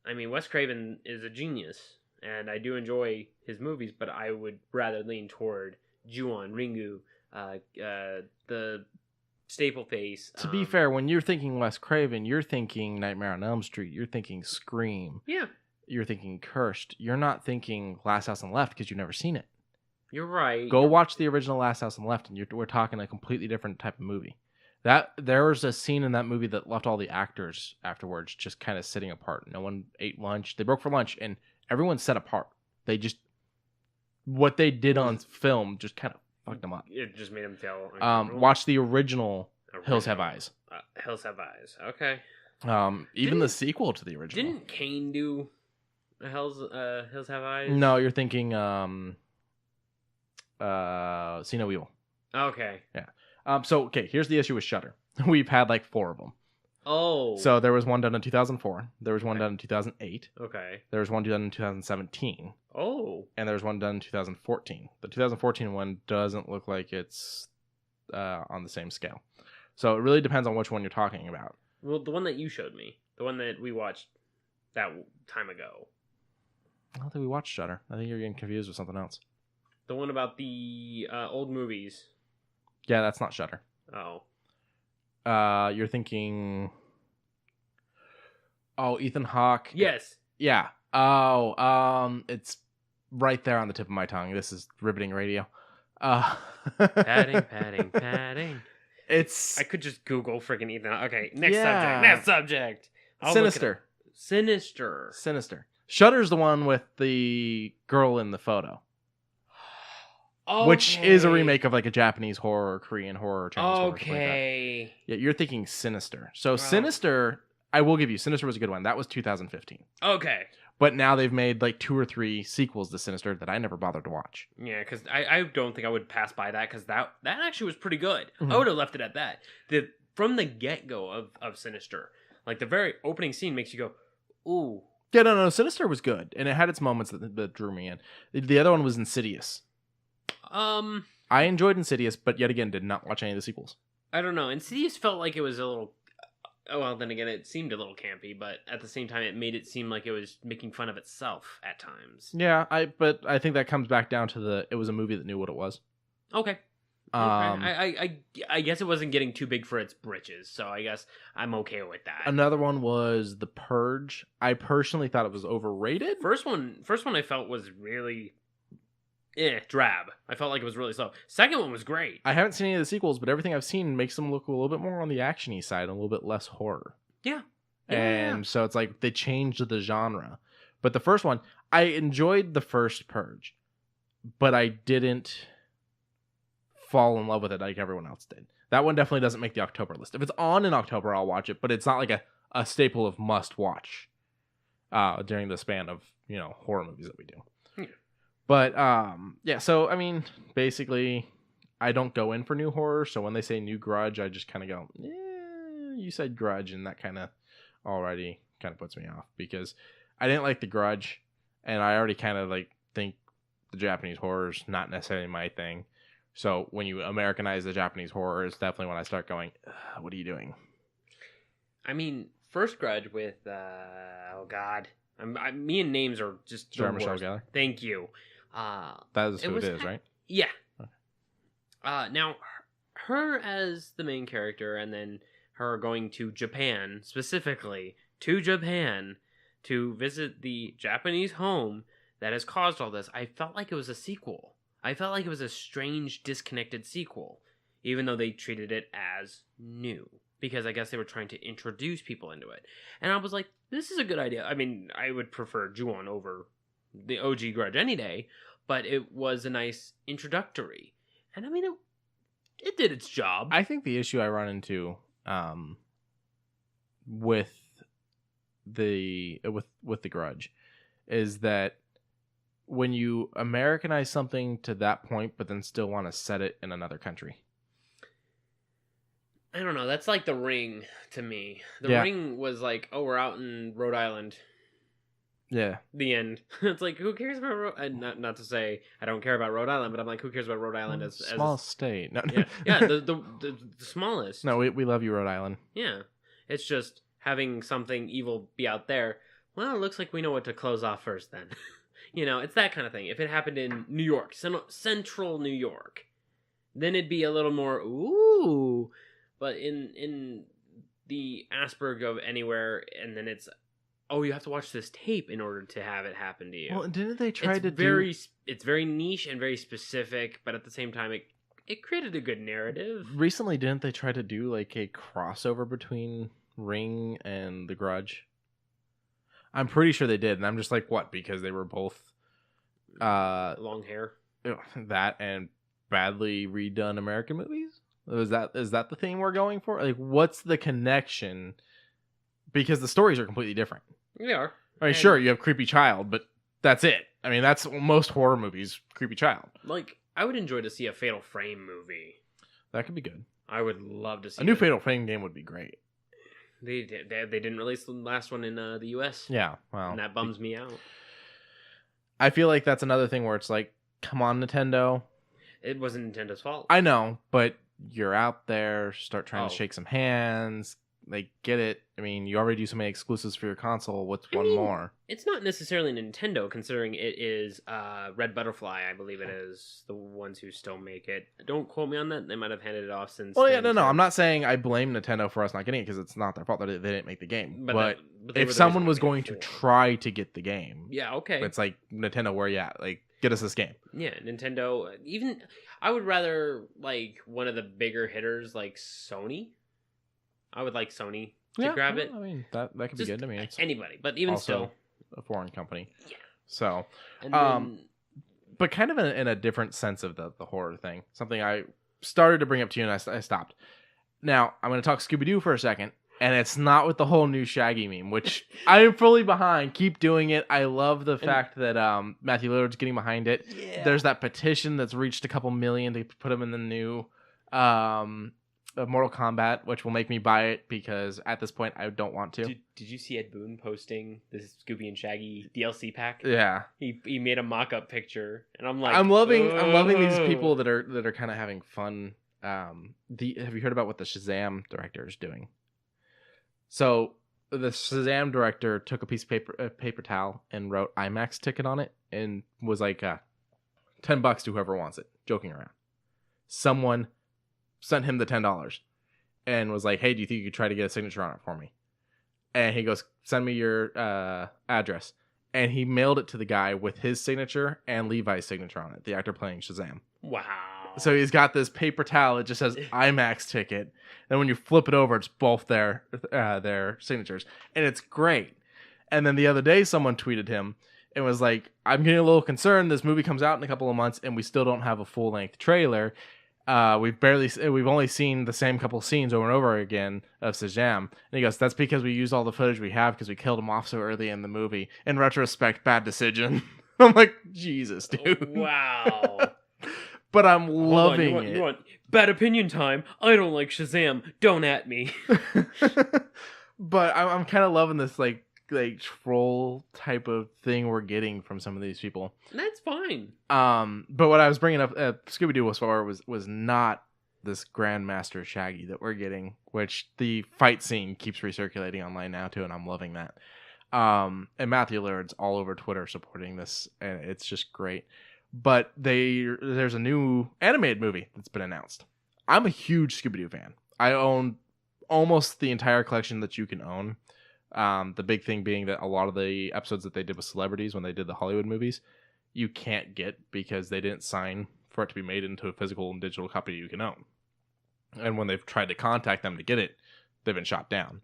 I mean, Wes Craven is a genius, and I do enjoy his movies, but I would rather lean toward Ju-on, Ringu, the staple face. To be fair, when you're thinking Wes Craven, you're thinking Nightmare on Elm Street, you're thinking Scream. Yeah. You're thinking Cursed. You're not thinking Last House on the Left because you've never seen it. You're right. Go watch the original Last House on the Left, and we're talking a completely different type of movie. There was a scene in that movie that left all the actors afterwards just kind of sitting apart. No one ate lunch. They broke for lunch, and everyone sat apart. What they did on film just kind of fucked them up. It just made them feel watch the original Hills Have Eyes. Hills Have Eyes. Okay. Even the sequel to the original. Didn't Kane do Hills Have Eyes? No, you're thinking See No Evil. Okay. Yeah. So here's the issue with Shudder. We've had like 4 of them. Oh. So there was one done in 2004. There was one done in 2008. Okay. There was one done in 2017. Oh. And there was one done in 2014. The 2014 one doesn't look like it's on the same scale. So it really depends on which one you're talking about. Well, the one that you showed me, the one that we watched that time ago. I don't think we watched Shudder. I think you're getting confused with something else. The one about the old movies. Yeah, that's not Shudder. Oh. You're thinking... Oh, Ethan Hawke. Yes. Yeah. Oh, it's right there on the tip of my tongue. This is riveting radio. Padding. It's... I could just Google freaking Ethan. Okay, next subject. Sinister. Shudder's the one with the girl in the photo. Okay. Which is a remake of like a Japanese horror or Korean horror. Chinese horror, like yeah, you're thinking Sinister. So Sinister, I will give you, Sinister was a good one. That was 2015. Okay. But now they've made like 2 or 3 sequels to Sinister that I never bothered to watch. Yeah, because I don't think I would pass by that because that actually was pretty good. Mm-hmm. I would have left it at that. From the get-go of Sinister, like the very opening scene makes you go, ooh. Yeah, no, Sinister was good. And it had its moments that drew me in. The other one was Insidious. I enjoyed Insidious, but yet again, did not watch any of the sequels. I don't know. Insidious felt like it was a little... Well, then again, it seemed a little campy, but at the same time, it made it seem like it was making fun of itself at times. Yeah, but I think that comes back down to it was a movie that knew what it was. Okay. I guess it wasn't getting too big for its britches, so I guess I'm okay with that. Another one was The Purge. I personally thought it was overrated. First one I felt was really... drab. I felt like it was really slow. Second one was great. I haven't seen any of the sequels, but everything I've seen makes them look a little bit more on the action-y side, a little bit less horror. Yeah. So it's like they changed the genre. But the first one, I enjoyed the first Purge, but I didn't fall in love with it like everyone else did. That one definitely doesn't make the October list. If it's on in October, I'll watch it, but it's not like a staple of must-watch during the span of, horror movies that we do. But, so, I mean, basically, I don't go in for new horror, so when they say new Grudge, I just kind of go, you said Grudge, and that kind of already kind of puts me off, because I didn't like the Grudge, and I already kind of, think the Japanese horror is not necessarily my thing. So when you Americanize the Japanese horror, it's definitely when I start going, what are you doing? I mean, first Grudge with, me and names are just Sarah Michelle Gellar. Thank you. That is who it is, right? Yeah. Okay. Now, her as the main character, and then her going to Japan, specifically to Japan, to visit the Japanese home that has caused all this, I felt like it was a sequel. I felt like it was a strange, disconnected sequel, even though they treated it as new. Because I guess they were trying to introduce people into it. And I was like, this is a good idea. I mean, I would prefer Ju-on over the OG Grudge any day, but it was a nice introductory. And I mean, it did its job. I think the issue I run into with the Grudge is that when you Americanize something to that point, but then still want to set it in another country. I don't know. That's like The Ring to me. The Ring was like, oh, we're out in Rhode Island. Yeah. The end. It's like, who cares about not to say I don't care about Rhode Island, but I'm like, who cares about Rhode Island as small state? No. Yeah, the smallest. No, we love you, Rhode Island. Yeah, it's just having something evil be out there. Well, it looks like we know what to close off first. Then, it's that kind of thing. If it happened in New York, central New York, then it'd be a little more ooh. But in the Asperg of anywhere, and then it's, oh, you have to watch this tape in order to have it happen to you. Well, didn't they try It's very niche and very specific, but at the same time, it created a good narrative. Recently, didn't they try to do like a crossover between Ring and The Grudge? I'm pretty sure they did, and I'm just like, what? Because they were both long hair. That and badly redone American movies? Is that the thing we're going for? Like, what's the connection? Because the stories are completely different. They are. I mean, sure, you have creepy child, but that's it. I mean, that's most horror movies, creepy child. Like, I would enjoy to see a Fatal Frame movie. That could be good. I would love to see a new Fatal Frame game would be great. They didn't release the last one in the US. Yeah, well, and that bums me out. I feel like that's another thing where it's like, come on, Nintendo. It wasn't Nintendo's fault. I know, but you're out there, start trying to shake some hands. Like, get it. I mean, you already do so many exclusives for your console. What's one more? It's not necessarily Nintendo, considering it is Red Butterfly, I believe it is, the ones who still make it. Don't quote me on that. They might have handed it off since. Well, yeah, no. I'm not saying I blame Nintendo for us not getting it, because it's not their fault that they didn't make the game. But if someone was going to try to get the game, yeah, okay, it's like, Nintendo, where you at? Like, get us this game. Yeah, Nintendo. Even I would rather like one of the bigger hitters, like Sony. I would like Sony to grab it. I mean, that could be good. I mean, it's anybody, but even still, a foreign company. Yeah. So, and then, but kind of in a different sense of the horror thing. Something I started to bring up to you and I stopped. Now I'm going to talk Scooby-Doo for a second, and it's not with the whole new Shaggy meme, which I am fully behind. Keep doing it. I love the fact that Matthew Lillard's getting behind it. Yeah. There's that petition that's reached a couple million to put him in the new Mortal Kombat, which will make me buy it, because at this point I don't want to. Did you see Ed Boon posting this Scooby and Shaggy DLC pack? Yeah, he made a mock-up picture, and I'm like, I'm loving these people that are kind of having fun. Have you heard about what the Shazaam director is doing? So the Shazaam director took a piece of paper towel and wrote IMAX ticket on it, and was like, $10 to whoever wants it, joking around. Someone sent him the $10 and was like, hey, do you think you could try to get a signature on it for me? And he goes, send me your address. And he mailed it to the guy with his signature and Levi's signature on it, the actor playing Shazaam. Wow. So he's got this paper towel. It just says IMAX ticket. And when you flip it over, it's both their signatures. And it's great. And then the other day, someone tweeted him and was like, I'm getting a little concerned. This movie comes out in a couple of months and we still don't have a full-length trailer. We've only seen the same couple scenes over and over again of Shazaam. And he goes, that's because we used all the footage we have because we killed him off so early in the movie. In retrospect, bad decision. I'm like, Jesus, dude. Wow. But I'm loving it. You want bad opinion time? I don't like Shazaam. Don't at me. But I'm kind of loving this like troll type of thing we're getting from some of these people. That's fine. But what I was bringing up, Scooby-Doo was not this Grandmaster Shaggy that we're getting, which the fight scene keeps recirculating online now too, and I'm loving that. And Matthew Lillard's all over Twitter supporting this, and it's just great. But there's a new animated movie that's been announced. I'm a huge Scooby-Doo fan. I own almost the entire collection that you can own. The big thing being that a lot of the episodes that they did with celebrities when they did the Hollywood movies, you can't get because they didn't sign for it to be made into a physical and digital copy you can own. And when they've tried to contact them to get it, they've been shot down.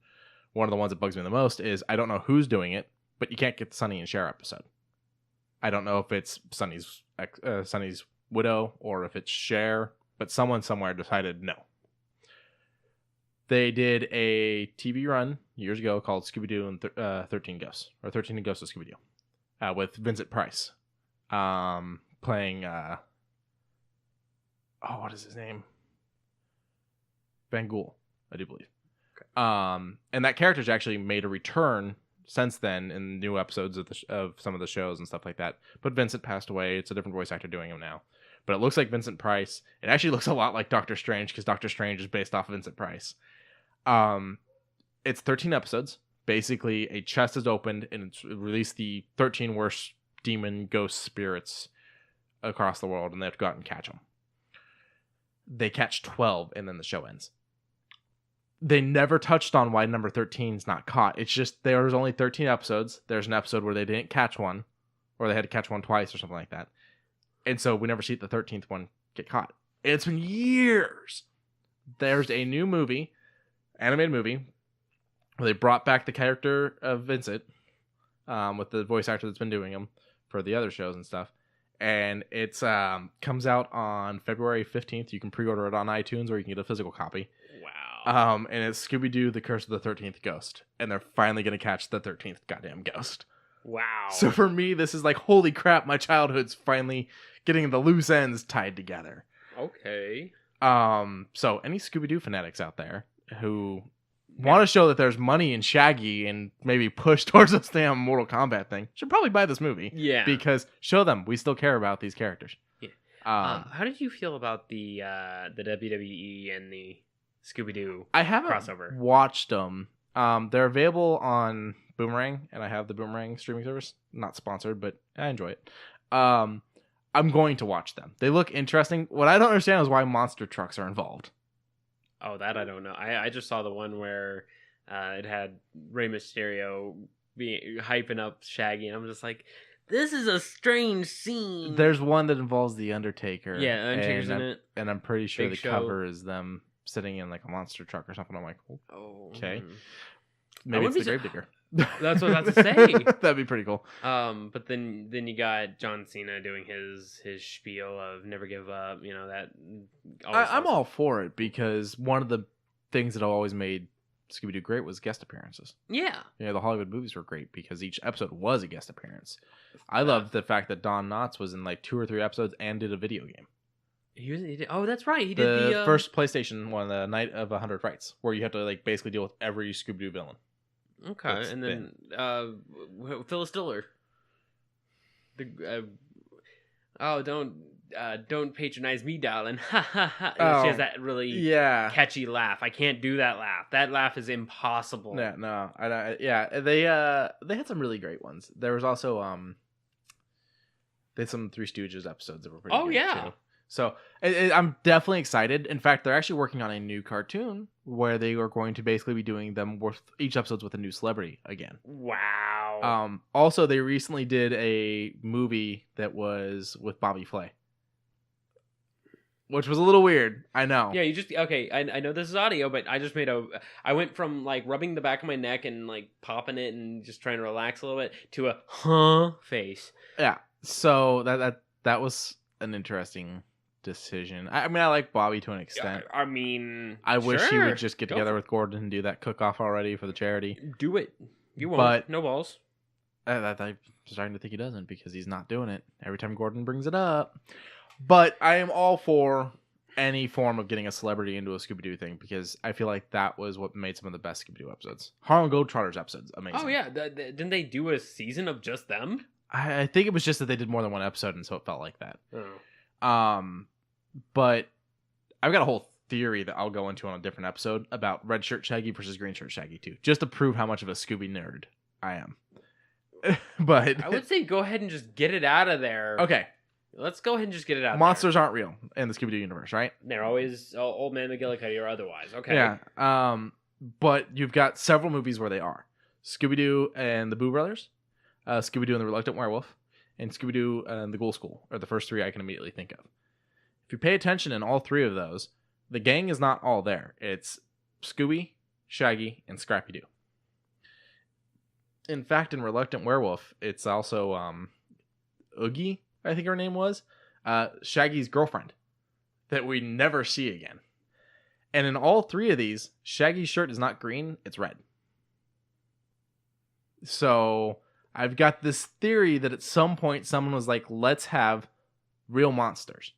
One of the ones that bugs me the most is I don't know who's doing it, but you can't get the Sonny and Cher episode. I don't know if it's Sonny's widow or if it's Cher, but someone somewhere decided no. They did a TV run years ago called Scooby-Doo and 13 Ghosts, or 13 Ghosts of Scooby-Doo, with Vincent Price playing, what is his name? Van Gool. I do believe. Okay. And that character's actually made a return since then in new episodes of some of the shows and stuff like that. But Vincent passed away. It's a different voice actor doing him now. But it looks like Vincent Price. It actually looks a lot like Doctor Strange because Doctor Strange is based off of Vincent Price. It's 13 episodes. Basically, a chest is opened and it's released the 13 worst demon ghost spirits across the world, and they have to go out and catch them. They catch 12, and then the show ends. They never touched on why number 13 is not caught. It's just there was only 13 episodes. There's an episode where they didn't catch one, or they had to catch one twice or something like that. And so we never see the 13th one get caught. And it's been years. There's a new movie, animated movie, where they brought back the character of Vincent with the voice actor that's been doing him for the other shows and stuff. And it's comes out on February 15th. You can pre-order it on iTunes, or you can get a physical copy. Wow. And it's Scooby-Doo, The Curse of the 13th Ghost. And they're finally going to catch the 13th goddamn ghost. Wow. So for me, this is like, holy crap, my childhood's finally getting the loose ends tied together. Okay. So any Scooby-Doo fanatics out there who want to show that there's money in Shaggy and maybe push towards this damn Mortal Kombat thing should probably buy this movie. Yeah. Because show them we still care about these characters. Yeah. How did you feel about the WWE and the Scooby-Doo I haven't crossover? Watched them. They're available on Boomerang, and I have the Boomerang streaming service. Not sponsored, but I enjoy it. I'm going to watch them. They look interesting. What I don't understand is why monster trucks are involved. Oh, that I don't know. I just saw the one where it had Rey Mysterio hyping up Shaggy, and I'm just like, this is a strange scene. There's one that involves the Undertaker. Yeah, Undertaker's in it. And I'm pretty sure Big the Show. Cover is them sitting in like a monster truck or something. I'm like, okay. Maybe it's the Gravedigger. That's what I was about to say. That'd be pretty cool. But then you got John Cena doing his spiel of never give up. You know that. I'm all for it because one of the things that always made Scooby-Doo great was guest appearances. Yeah. You know, the Hollywood movies were great because each episode was a guest appearance. I loved the fact that Don Knotts was in like 2 or 3 episodes and did a video game. He did, oh, that's right. He did the first PlayStation one, the Night of 100 Frights, where you have to like basically deal with every Scooby-Doo villain. Okay, and then Phyllis Diller. Don't patronize me, darling. She has that really catchy laugh. I can't do that laugh. That laugh is impossible. Yeah, no, they had some really great ones. There was also they had some Three Stooges episodes that were pretty good too. So I'm definitely excited. In fact, they're actually working on a new cartoon where they are going to basically be doing them with each episode's with a new celebrity again. Wow. Also, they recently did a movie that was with Bobby Flay, which was a little weird. I know. Yeah, you just okay. I know this is audio, but I just I went from like rubbing the back of my neck and like popping it and just trying to relax a little bit to a face. Yeah. So that was an interesting decision. I mean, I like Bobby to an extent. I mean, I wish he would just get together with Gordon and do that cook-off already for the charity. Do it. You won't. But no balls. I'm starting to think he doesn't because he's not doing it every time Gordon brings it up. But I am all for any form of getting a celebrity into a Scooby-Doo thing because I feel like that was what made some of the best Scooby-Doo episodes. Harlem Globetrotters episodes, amazing. Oh yeah, didn't they do a season of just them? I think it was just that they did more than one episode, and so it felt like that. Oh. But I've got a whole theory that I'll go into on a different episode about red shirt Shaggy versus green shirt Shaggy too, just to prove how much of a Scooby nerd I am. But I would say go ahead and just get it out of there. Okay. Let's go ahead and just get it out. Monsters aren't real in the Scooby-Doo universe, right? They're always Old Man McGillicuddy or otherwise. Okay. Yeah. But you've got several movies where they are. Scooby-Doo and the Boo Brothers, Scooby-Doo and the Reluctant Werewolf, and Scooby-Doo and the Ghoul School are the first 3 I can immediately think of. If you pay attention in all 3 of those, the gang is not all there. It's Scooby, Shaggy, and Scrappy-Doo. In fact, in Reluctant Werewolf, it's also Oogie, I think her name was, Shaggy's girlfriend, that we never see again. And in all 3 of these, Shaggy's shirt is not green, it's red. So I've got this theory that at some point someone was like, let's have real monsters.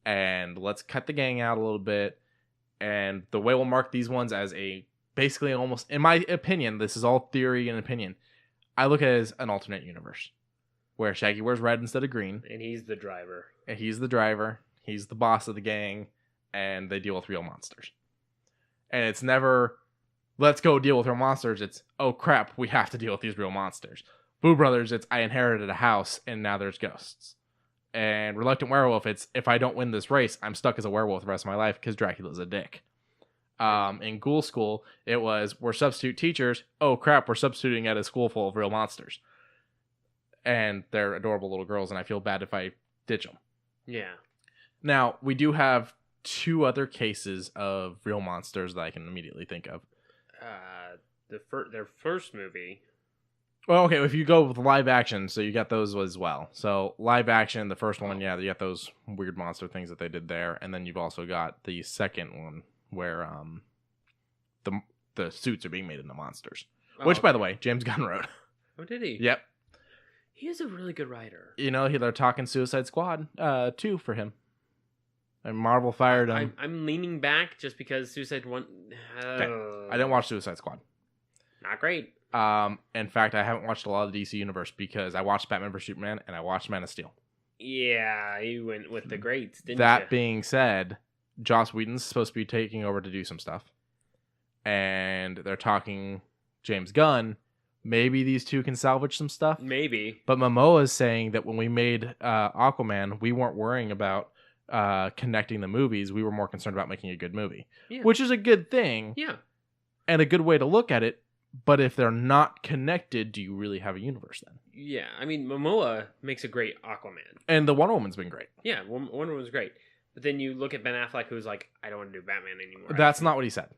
And let's cut the gang out a little bit And the way we'll mark these ones as basically almost, in my opinion, this is all theory and opinion, I look at it as an alternate universe where Shaggy wears red instead of green. And he's the driver. He's the boss of the gang, and they deal with real monsters. And it's never, let's go deal with real monsters. It's, oh crap, we have to deal with these real monsters. Boo Brothers, it's, I inherited a house, and now there's ghosts. And Reluctant Werewolf, it's, if I don't win this race, I'm stuck as a werewolf the rest of my life because Dracula's a dick. In Ghoul School, it was, we're substitute teachers. Oh crap, we're substituting at a school full of real monsters. And they're adorable little girls, and I feel bad if I ditch them. Yeah. Now, we do have 2 other cases of real monsters that I can immediately think of. Their first movie. Well, okay, if you go with live action, so you got those as well. So live action, the first one, yeah, you got those weird monster things that they did there, and then you've also got the second one where the suits are being made into monsters. Which, by the way, James Gunn wrote. Oh, did he? Yep. He is a really good writer. You know, they're talking Suicide Squad 2 for him. And Marvel fired him. I'm leaning back just because Suicide One. Okay. I didn't watch Suicide Squad. Not great. In fact, I haven't watched a lot of the DC Universe because I watched Batman vs Superman and I watched Man of Steel. Yeah, you went with the greats, didn't you? That being said, Joss Whedon's supposed to be taking over to do some stuff. And they're talking James Gunn. Maybe these two can salvage some stuff. Maybe. But Momoa is saying that when we made Aquaman, we weren't worrying about connecting the movies. We were more concerned about making a good movie. Yeah. Which is a good thing. Yeah. And a good way to look at it. But if they're not connected, do you really have a universe then? Yeah. I mean, Momoa makes a great Aquaman. And the Wonder Woman's been great. Yeah, Wonder Woman's great. But then you look at Ben Affleck, who's like, I don't want to do Batman anymore. That's not what he said.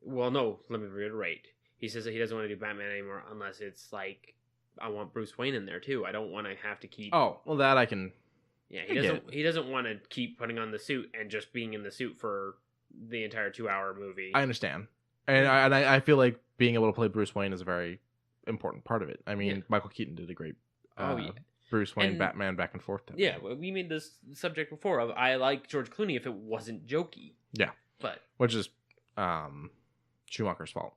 Well, no, let me reiterate. He says that he doesn't want to do Batman anymore unless it's like, I want Bruce Wayne in there too. I don't want to have to keep. Oh, well, that I can. Yeah, he doesn't want to keep putting on the suit and just being in the suit for the entire 2-hour movie. I understand, and I feel like being able to play Bruce Wayne is a very important part of it. I mean, Michael Keaton did a great Bruce Wayne and Batman back and forth. Yeah, we made this subject before of I like George Clooney if it wasn't jokey. Yeah, but which is Schumacher's fault.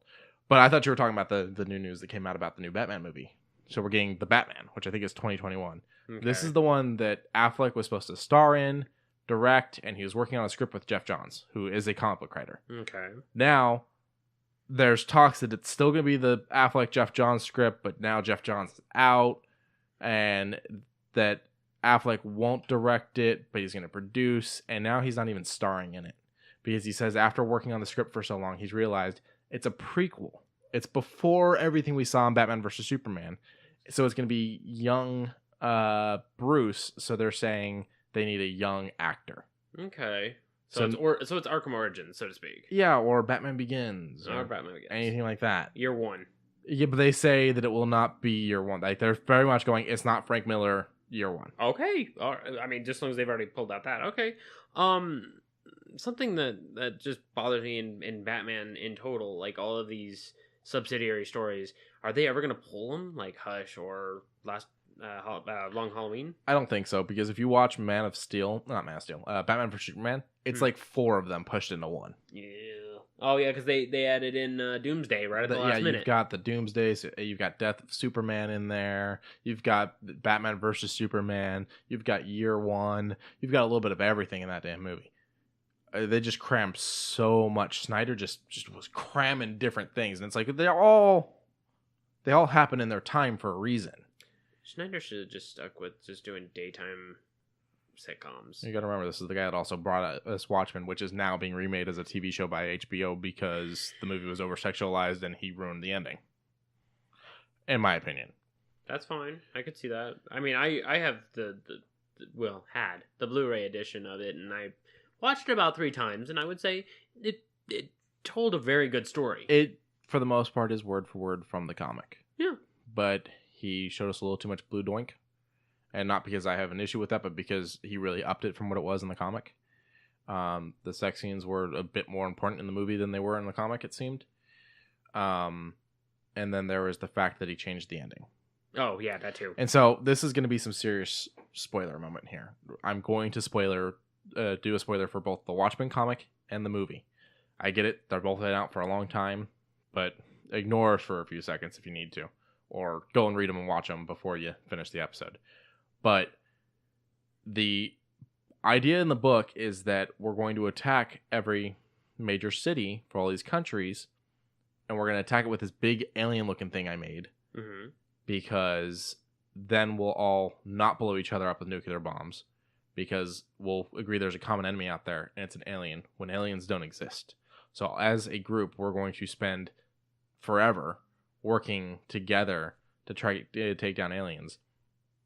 But I thought you were talking about the new news that came out about the new Batman movie. So we're getting The Batman, which I think is 2021. Okay. This is the one that Affleck was supposed to star in, direct, and he was working on a script with Jeff Johns, who is a comic book writer. Okay. Now, there's talks that it's still going to be the Affleck-Jeff Johns script, but now Jeff Johns is out, and that Affleck won't direct it, but he's going to produce, and now he's not even starring in it. Because he says after working on the script for so long, he's realized it's a prequel. It's before everything we saw in Batman vs. Superman. So it's going to be young Bruce. So they're saying they need a young actor. Okay. So it's Arkham Origins, so to speak. Yeah, or Batman Begins. Or Batman Begins. Anything like that. Year one. Yeah, but they say that it will not be year one. Like they're very much going, it's not Frank Miller year one. Okay. I mean, just as long as they've already pulled out that. Okay. Something that just bothers me in Batman in total, like all of these subsidiary stories, are they ever going to pull them like Hush or Long Halloween? I don't think so, because if you watch Batman vs Superman, it's like 4 of them pushed into one. Yeah. Oh yeah, because they added in Doomsday right at the last minute. You've got the Doomsday, you've got Death of Superman in there, you've got Batman vs Superman, you've got Year One, you've got a little bit of everything in that damn movie. They just crammed so much. Snyder just was cramming different things, and it's like they all happen in their time for a reason. Snyder should have just stuck with just doing daytime sitcoms. You got to remember, this is the guy that also brought us Watchmen, which is now being remade as a TV show by HBO because the movie was over sexualized and he ruined the ending. In my opinion, that's fine. I could see that. I mean, I have had the Blu-ray edition of it, and I watched it about 3 times, and I would say it told a very good story. It, for the most part, is word for word from the comic. Yeah. But he showed us a little too much blue doink. And not because I have an issue with that, but because he really upped it from what it was in the comic. The sex scenes were a bit more important in the movie than they were in the comic, it seemed. And then there was the fact that he changed the ending. Oh, yeah, that too. And so this is going to be some serious spoiler moment here. I'm going to do a spoiler for both the Watchmen comic and the movie. I get it. They're both been out for a long time, but ignore us for a few seconds if you need to, or go and read them and watch them before you finish the episode. But the idea in the book is that we're going to attack every major city for all these countries, and we're going to attack it with this big alien-looking thing I made, because then we'll all not blow each other up with nuclear bombs, because we'll agree there's a common enemy out there, and it's an alien, when aliens don't exist. So as a group, we're going to spend forever working together to try to take down aliens,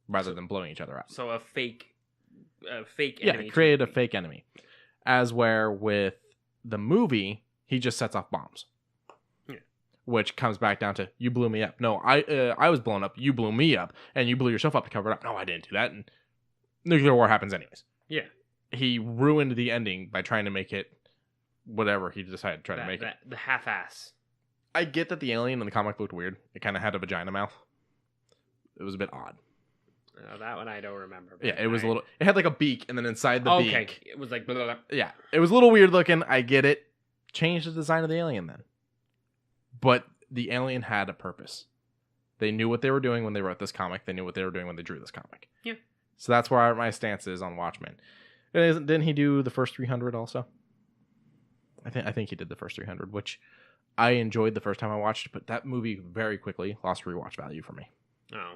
rather than blowing each other up. So a fake enemy. Yeah, create a fake enemy. As where with the movie, he just sets off bombs. Yeah. Which comes back down to, you blew me up. No, I was blown up. You blew me up. And you blew yourself up to cover it up. No, I didn't do that. And nuclear war happens anyways. Yeah. He ruined the ending by trying to make it whatever he decided to try to make it. The half-ass. I get that the alien in the comic looked weird. It kind of had a vagina mouth. It was a bit odd. Oh, that one I don't remember. Yeah, it was a little... It had like a beak, and then inside the beak... It was like... Blah, blah, blah. Yeah, it was a little weird looking. I get it. Change the design of the alien then. But the alien had a purpose. They knew what they were doing when they wrote this comic. They knew what they were doing when they drew this comic. Yeah. So that's where my stance is on Watchmen. Didn't he do the first 300 also? I think he did the first 300, which I enjoyed the first time I watched it, but that movie very quickly lost rewatch value for me. Oh.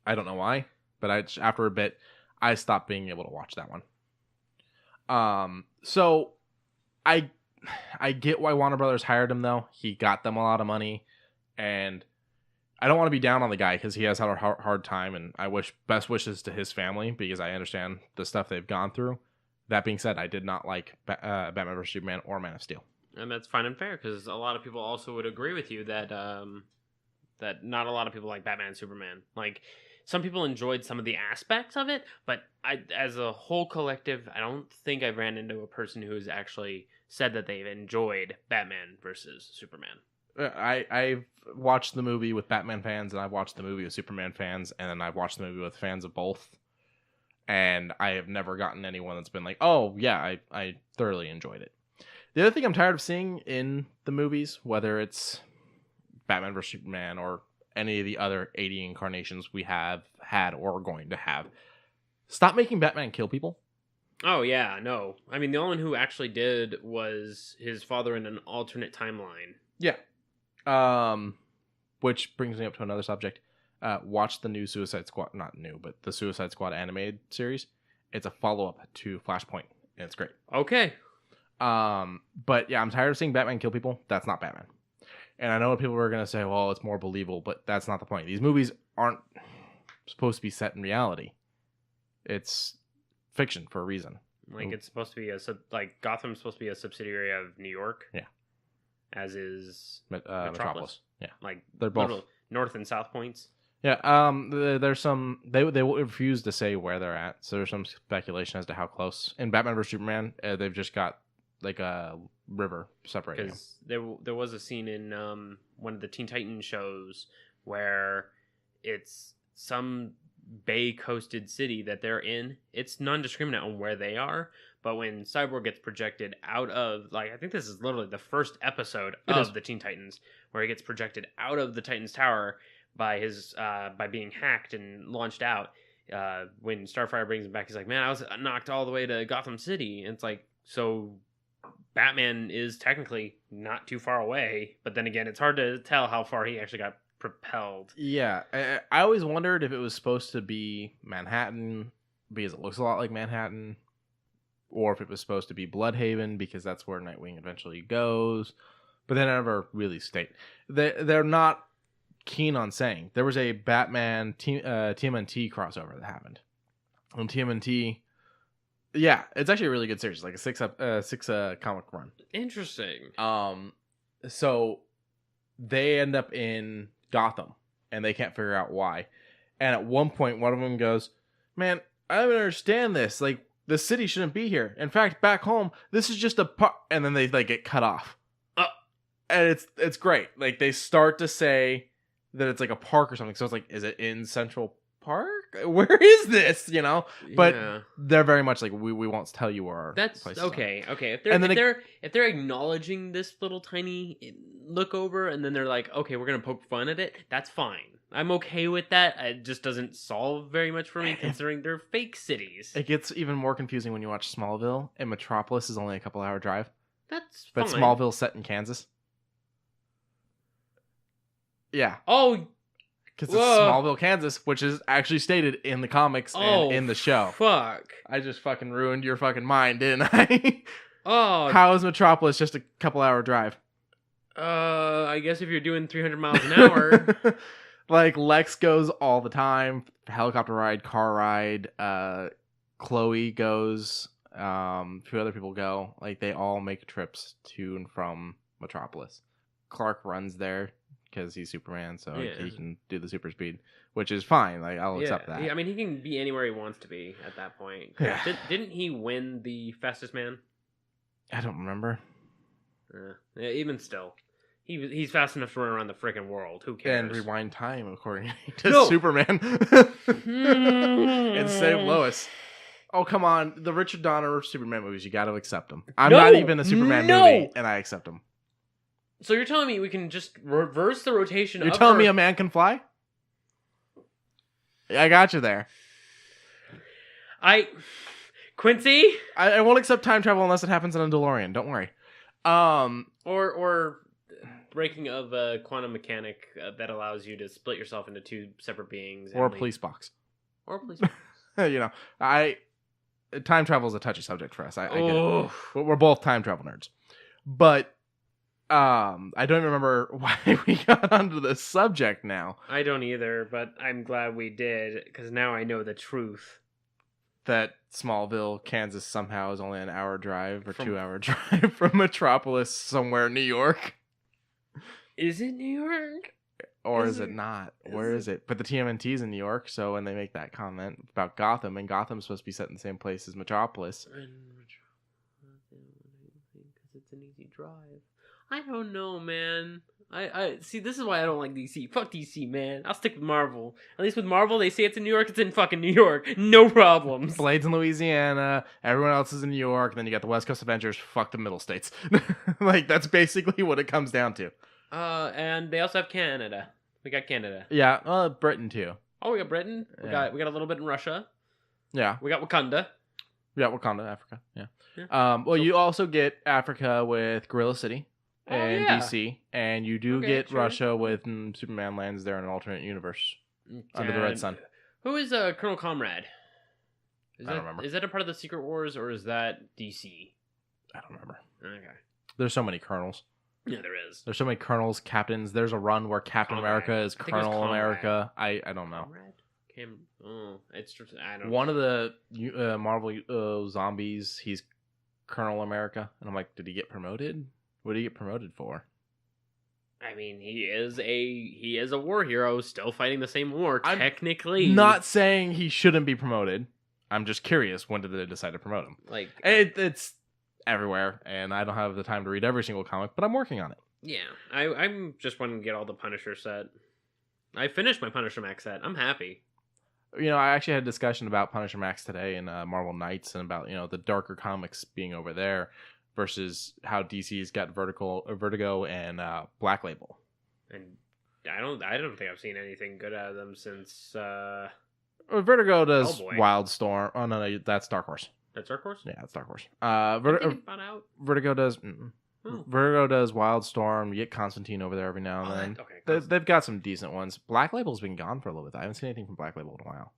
I don't know why, but after a bit, I stopped being able to watch that one. So I get why Warner Brothers hired him, though. He got them a lot of money, and I don't want to be down on the guy because he has had a hard time, and I wish best wishes to his family because I understand the stuff they've gone through. That being said, I did not like Batman vs. Superman or Man of Steel. And that's fine and fair, because a lot of people also would agree with you that that not a lot of people like Batman and Superman. Like, some people enjoyed some of the aspects of it, but as a whole collective, I don't think I've ran into a person who's actually said that they've enjoyed Batman versus Superman. I've watched the movie with Batman fans, and I've watched the movie with Superman fans, and then I've watched the movie with fans of both. And I have never gotten anyone that's been like, oh, yeah, I thoroughly enjoyed it. The other thing I'm tired of seeing in the movies, whether it's Batman vs. Superman or any of the other 80 incarnations we have had or are going to have, stop making Batman kill people. Oh, yeah, no. I mean, the only one who actually did was his father in an alternate timeline. Yeah. Which brings me up to another subject. Watch the new Suicide Squad, not new, but the Suicide Squad animated series. It's a follow-up to Flashpoint, and it's great. Okay. But yeah, I'm tired of seeing Batman kill people. That's not Batman. And I know what people are going to say, well, it's more believable, but that's not the point. These movies aren't supposed to be set in reality. It's fiction for a reason. Like, it's supposed to be Gotham's supposed to be a subsidiary of New York. Yeah. As is Metropolis. Yeah. Like, they're both North and South Points. Yeah, there's some... They refuse to say where they're at, so there's some speculation as to how close. In Batman vs. Superman, they've just got, like, a river separating them. Because there was a scene in one of the Teen Titans shows where it's some bay-coasted city that they're in. It's non-discriminate on where they are, but when Cyborg gets projected out of... Like, I think this is literally the first episode of the Teen Titans, where he gets projected out of the Titans Tower by being hacked and launched out. When Starfire brings him back, he's like, man, I was knocked all the way to Gotham City. And it's like, so Batman is technically not too far away, but then again, it's hard to tell how far he actually got propelled. Yeah, I always wondered if it was supposed to be Manhattan because it looks a lot like Manhattan, or if it was supposed to be Bloodhaven because that's where Nightwing eventually goes, but they never really state. They're not keen on saying. There was a Batman TMNT crossover that happened on TMNT. Yeah, it's actually a really good series, like a six comic run. Interesting. So they end up in Gotham and they can't figure out why. And at one point, one of them goes, "Man, I don't understand this. Like, the city shouldn't be here. In fact, back home, this is just a park." And then they get cut off. And it's great. Like, they start to say that it's like a park or something. So it's like, is it in Central Park? Where is this? You know, but Yeah. they're very much like we won't tell you where our That's places okay. are. Okay, if they're acknowledging this little tiny look over, and then they're like, okay, we're gonna poke fun at it. That's fine. I'm okay with that. It just doesn't solve very much for me, considering they're fake cities. It gets even more confusing when you watch Smallville, and Metropolis is only a couple hour drive. That's but fine. Smallville's set in Kansas. Yeah. Oh. Because it's Smallville, Kansas, which is actually stated in the comics and in the show. Fuck. I just fucking ruined your fucking mind, didn't I? Oh. How is Metropolis just a couple hour drive? I guess if you're doing 300 miles an hour. Like, Lex goes all the time. Helicopter ride, car ride. Chloe goes. A few other people go. Like, they all make trips to and from Metropolis. Clark runs there because he's Superman, so he can do the super speed, which is fine. Like, I'll accept that. Yeah, I mean, he can be anywhere he wants to be at that point. Yeah. Didn't he win the fastest man? I don't remember. Yeah, even still. He's fast enough to run around the freaking world. Who cares? And rewind time, according to Superman. And save Lois. Oh, come on. The Richard Donner Superman movies, you got to accept them. I'm not even a Superman movie, and I accept them. So you're telling me we can just reverse the rotation You're telling me a man can fly? I got you there. Quincy? I won't accept time travel unless it happens in a DeLorean. Don't worry. Or breaking of a quantum mechanic that allows you to split yourself into two separate beings. Or a police box. Or a police box. You know, time travel is a touchy subject for us. I get it. We're both time travel nerds. But I don't remember why we got onto this subject now. I don't either, but I'm glad we did, because now I know the truth. That Smallville, Kansas somehow is only an hour drive or 2 hour drive from Metropolis somewhere in New York. Is it New York? Or is it not? Where is it? But the TMNT's in New York, so when they make that comment about Gotham, and Gotham's supposed to be set in the same place as Metropolis. Because it's an easy drive. I don't know, man. I see, this is why I don't like DC. Fuck DC, man. I'll stick with Marvel. At least with Marvel, they say it's in New York, it's in fucking New York. No problems. Blade's in Louisiana, everyone else is in New York, and then you got the West Coast Avengers, fuck the middle states. Like, that's basically what it comes down to. And they also have Canada. We got Canada. Yeah, Britain too. Oh, we got Britain. We got a little bit in Russia. Yeah. We got Wakanda. Yeah, Wakanda, Africa. Yeah. You also get Africa with Gorilla City. And DC, and you do get Russia with Superman lands there in an alternate universe under the Red Sun. Who is Colonel Comrade? I don't remember. Is that a part of the Secret Wars, or is that DC? I don't remember. Okay. There's so many colonels. Yeah, there is. There's so many colonels, captains. There's a run where Captain America is Colonel America. I don't know. It's just, I don't. One of the Marvel zombies, he's Colonel America, and I'm like, did he get promoted? What did he get promoted for? I mean, he is a war hero, still fighting the same war, technically. Not saying he shouldn't be promoted. I'm just curious, when did they decide to promote him? Like, it's everywhere, and I don't have the time to read every single comic, but I'm working on it. Yeah, I'm just wanting to get all the Punisher set. I finished my Punisher Max set. I'm happy. You know, I actually had a discussion about Punisher Max today in Marvel Knights, and about, you know, the darker comics being over there versus how DC's got Vertigo and Black Label. And I don't think I've seen anything good out of them since Vertigo does Wildstorm. Oh no, that's Dark Horse. That's Dark Horse? Yeah, that's Dark Horse. Vertigo does Vertigo does Wildstorm. You get Constantine over there every now and then. Okay, they've got some decent ones. Black Label's been gone for a little bit. I haven't seen anything from Black Label in a while.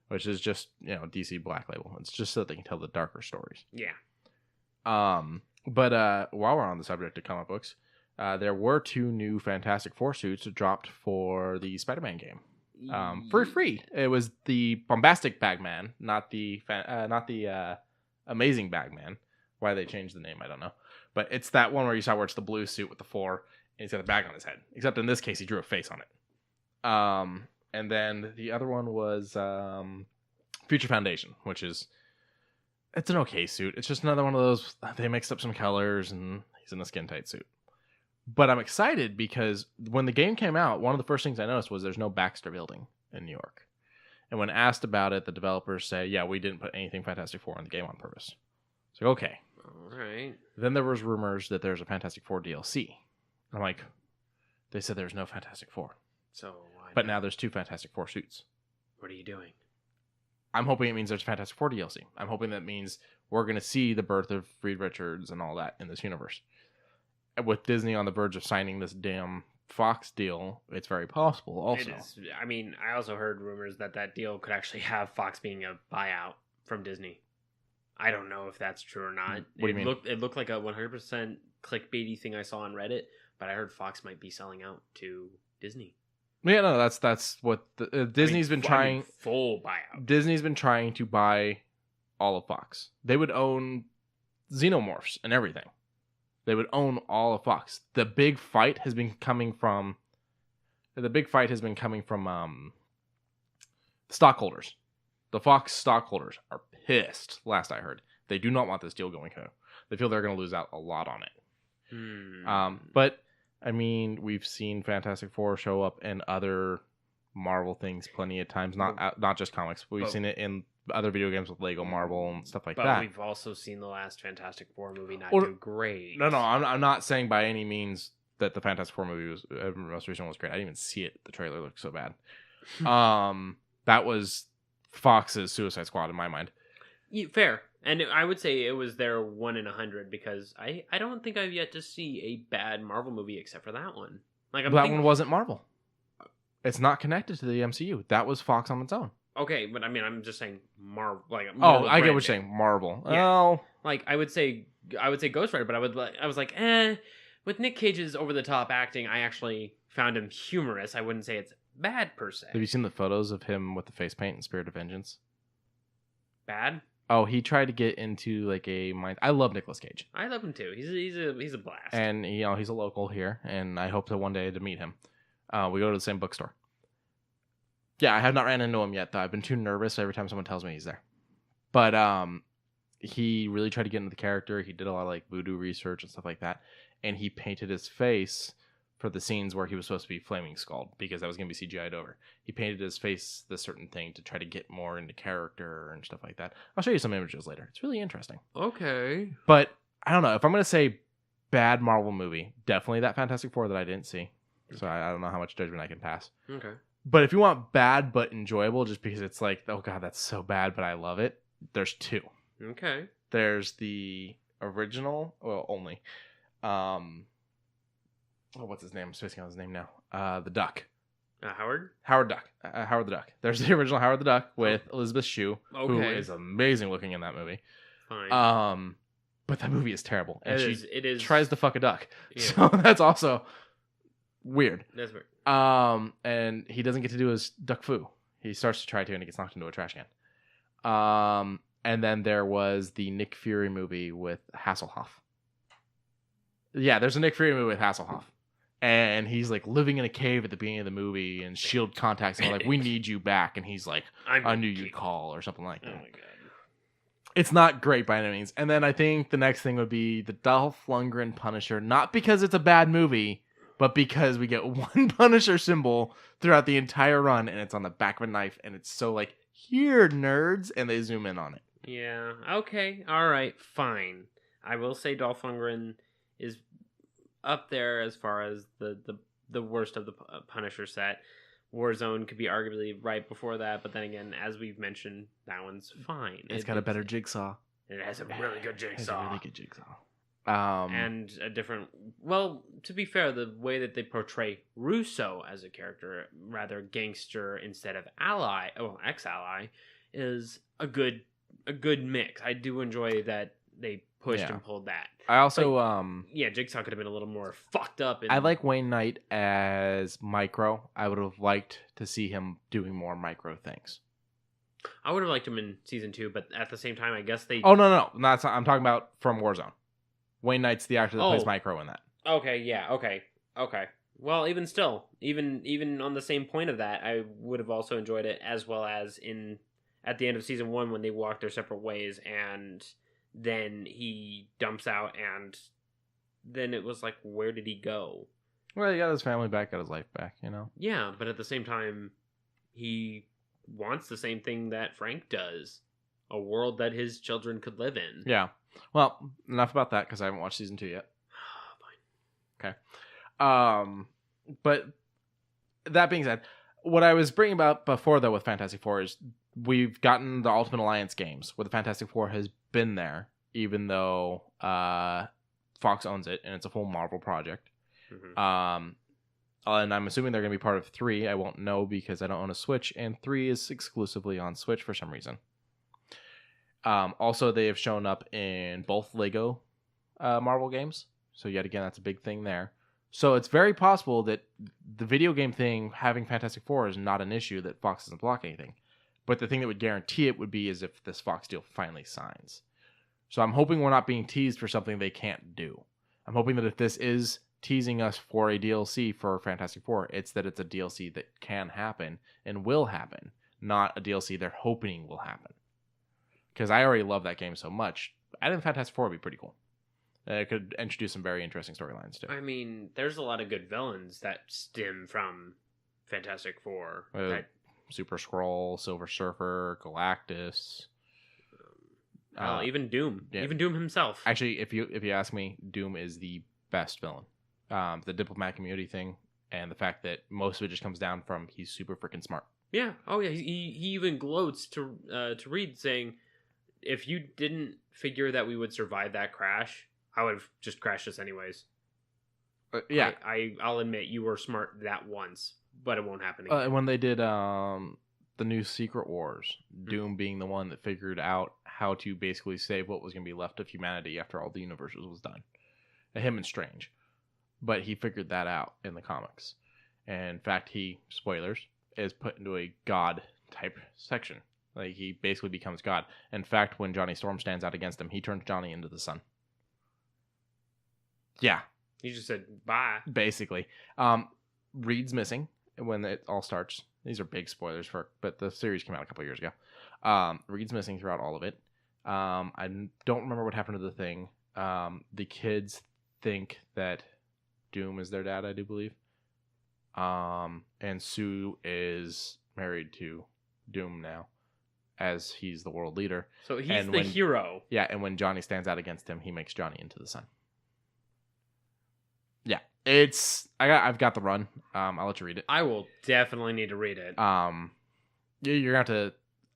Which is just, you know, DC Black Label. It's just so that they can tell the darker stories. Yeah. But while we're on the subject of comic books, there were 2 new Fantastic Four suits dropped for the Spider-Man game. For free. It was the Bombastic Bagman, not the Amazing Bagman. Why they changed the name, I don't know. But it's that one where you saw where it's the blue suit with the 4, and he's got a bag on his head. Except in this case, he drew a face on it. And then the other one was Future Foundation, which is... It's an okay suit. It's just another one of those, they mixed up some colors and he's in a skin tight suit. But I'm excited because when the game came out, one of the first things I noticed was there's no Baxter Building in New York. And when asked about it, the developers say, yeah, we didn't put anything Fantastic Four in the game on purpose. It's like, okay. All right. Then there was rumors that there's a Fantastic Four DLC. I'm like, they said there's no Fantastic Four. So why But not? now there's 2 Fantastic Four suits. What are you doing? I'm hoping it means there's Fantastic Four DLC. I'm hoping that means we're going to see the birth of Reed Richards and all that in this universe. And with Disney on the verge of signing this damn Fox deal, it's very possible also. I mean, I also heard rumors that deal could actually have Fox being a buyout from Disney. I don't know if that's true or not. What do you mean? It looked like a 100% clickbaity thing I saw on Reddit, but I heard Fox might be selling out to Disney. Yeah, no, that's what Disney's been trying. Full buyout. Disney's been trying to buy all of Fox. They would own Xenomorphs and everything. They would own all of Fox. The big fight has been coming from stockholders. The Fox stockholders are pissed. Last I heard, they do not want this deal going through. They feel they're going to lose out a lot on it. But I mean, we've seen Fantastic Four show up in other Marvel things plenty of times. Not just comics. We've seen it in other video games with Lego Marvel and stuff like that. But we've also seen the last Fantastic Four movie do great. No, I'm not saying by any means that the Fantastic Four movie was most recent was great. I didn't even see it. The trailer looked so bad. That was Fox's Suicide Squad in my mind. Yeah, fair. And I would say it was their 1 in 100 because I don't think I've yet to see a bad Marvel movie except for that one. Like one wasn't Marvel. It's not connected to the MCU. That was Fox on its own. Okay, but I mean, I'm just saying Marvel. Like, I get what you're saying. Marvel. Yeah. Oh, like I would say Ghost Rider, but I was like, with Nick Cage's over the top acting, I actually found him humorous. I wouldn't say it's bad per se. Have you seen the photos of him with the face paint in Spirit of Vengeance? Bad? Oh, he tried to get into like a mind. I love Nicolas Cage. I love him too. He's a blast. And he's a local here, and I hope to one day to meet him. We go to the same bookstore. Yeah, I have not ran into him yet, though. I've been too nervous every time someone tells me he's there. But he really tried to get into the character. He did a lot of like voodoo research and stuff like that, and he painted his face for the scenes where he was supposed to be Flaming Skull because that was going to be CGI'd over. He painted his face this certain thing to try to get more into character and stuff like that. I'll show you some images later. It's really interesting. Okay. But I don't know. If I'm going to say bad Marvel movie, definitely that Fantastic Four that I didn't see. So I don't know how much judgment I can pass. Okay. But if you want bad but enjoyable, just because it's like, oh god, that's so bad, but I love it, there's 2. Okay. There's the original, well, only. What's his name? I'm spacing on his name now. The Duck. Howard? Howard Duck. Howard the Duck. There's the original Howard the Duck with Elizabeth Shue, who is amazing looking in that movie. Fine. But that movie is terrible. And it is. Tries to fuck a duck. Yeah. So that's also weird. That's weird. And he doesn't get to do his duck foo. He starts to try to, and he gets knocked into a trash can. And then there was the Nick Fury movie with Hasselhoff. Yeah, there's a Nick Fury movie with Hasselhoff. And he's like living in a cave at the beginning of the movie, and S.H.I.E.L.D. contacts him like, we need you back. And he's like, I knew you'd call, or something like that. Oh my god. It's not great by any means. And then I think the next thing would be the Dolph Lundgren Punisher. Not because it's a bad movie, but because we get one Punisher symbol throughout the entire run, and it's on the back of a knife, and it's so like, here, nerds, and they zoom in on it. Yeah, okay, alright, fine. I will say Dolph Lundgren is up there as far as the worst of the Punisher set. Warzone could be arguably right before that, but then again, as we've mentioned, that one's fine. It's got a better jigsaw. It has a really good jigsaw. It's a really good jigsaw. And a different... Well, to be fair, the way that they portray Russo as a character, rather gangster instead of ally, ex-ally, is a good mix. I do enjoy that they pushed and pulled that. I also... Jigsaw could have been a little more fucked up. I like Wayne Knight as Micro. I would have liked to see him doing more Micro things. I would have liked him in season 2, but at the same time, I guess they... Oh, no. I'm talking about from Warzone. Wayne Knight's the actor that plays Micro in that. Okay, yeah, okay. Well, even still, even on the same point of that, I would have also enjoyed it, as well as at the end of season 1 when they walk their separate ways, and then he dumps out, and then it was like, where did he go? Well, he got his family back, got his life back, you know? Yeah, but at the same time, he wants the same thing that Frank does. A world that his children could live in. Yeah. Well, enough about that because I haven't watched season 2 yet. Fine. Okay. But that being said, what I was bringing about before, though, with Fantastic Four is we've gotten the Ultimate Alliance games where the Fantastic Four has been there, even though Fox owns it and it's a full Marvel project. Mm-hmm. And I'm assuming they're going to be part of 3. I won't know because I don't own a Switch, and 3 is exclusively on Switch for some reason. Also, they have shown up in both Lego Marvel games. So yet again, that's a big thing there. So it's very possible that the video game thing, having Fantastic Four, is not an issue, that Fox doesn't block anything. But the thing that would guarantee it would be is if this Fox deal finally signs. So I'm hoping we're not being teased for something they can't do. I'm hoping that if this is teasing us for a DLC for Fantastic Four, it's that it's a DLC that can happen and will happen, not a DLC they're hoping will happen. Because I already love that game so much. I think Fantastic Four would be pretty cool. It could introduce some very interesting storylines too. I mean, there's a lot of good villains that stem from Fantastic Four. Super Skrull, Silver Surfer, Galactus. Even Doom. Yeah. Even Doom himself. Actually, if you ask me, Doom is the best villain. The diplomatic immunity thing, and the fact that most of it just comes down from he's super freaking smart. Yeah. Oh yeah. He even gloats to Reed saying, if you didn't figure that we would survive that crash, I would have just crashed us anyways. Yeah. I'll admit you were smart that once, but it won't happen again. When they did the new Secret Wars, Doom being the one that figured out how to basically save what was going to be left of humanity after all the universes was done. Him and Strange. But he figured that out in the comics. And in fact, he, spoilers, is put into a God type section. Like, he basically becomes God. In fact, when Johnny Storm stands out against him, he turns Johnny into the sun. Yeah. He just said, bye. Basically. Reed's missing when it all starts. These are big spoilers, but the series came out a couple years ago. Reed's missing throughout all of it. I don't remember what happened to the Thing. The kids think that Doom is their dad, I do believe. And Sue is married to Doom now, as he's the world leader. So he's the hero. Yeah, and when Johnny stands out against him, he makes Johnny into the sun. Yeah, I've got the run. I'll let you read it. I will definitely need to read it. You're gonna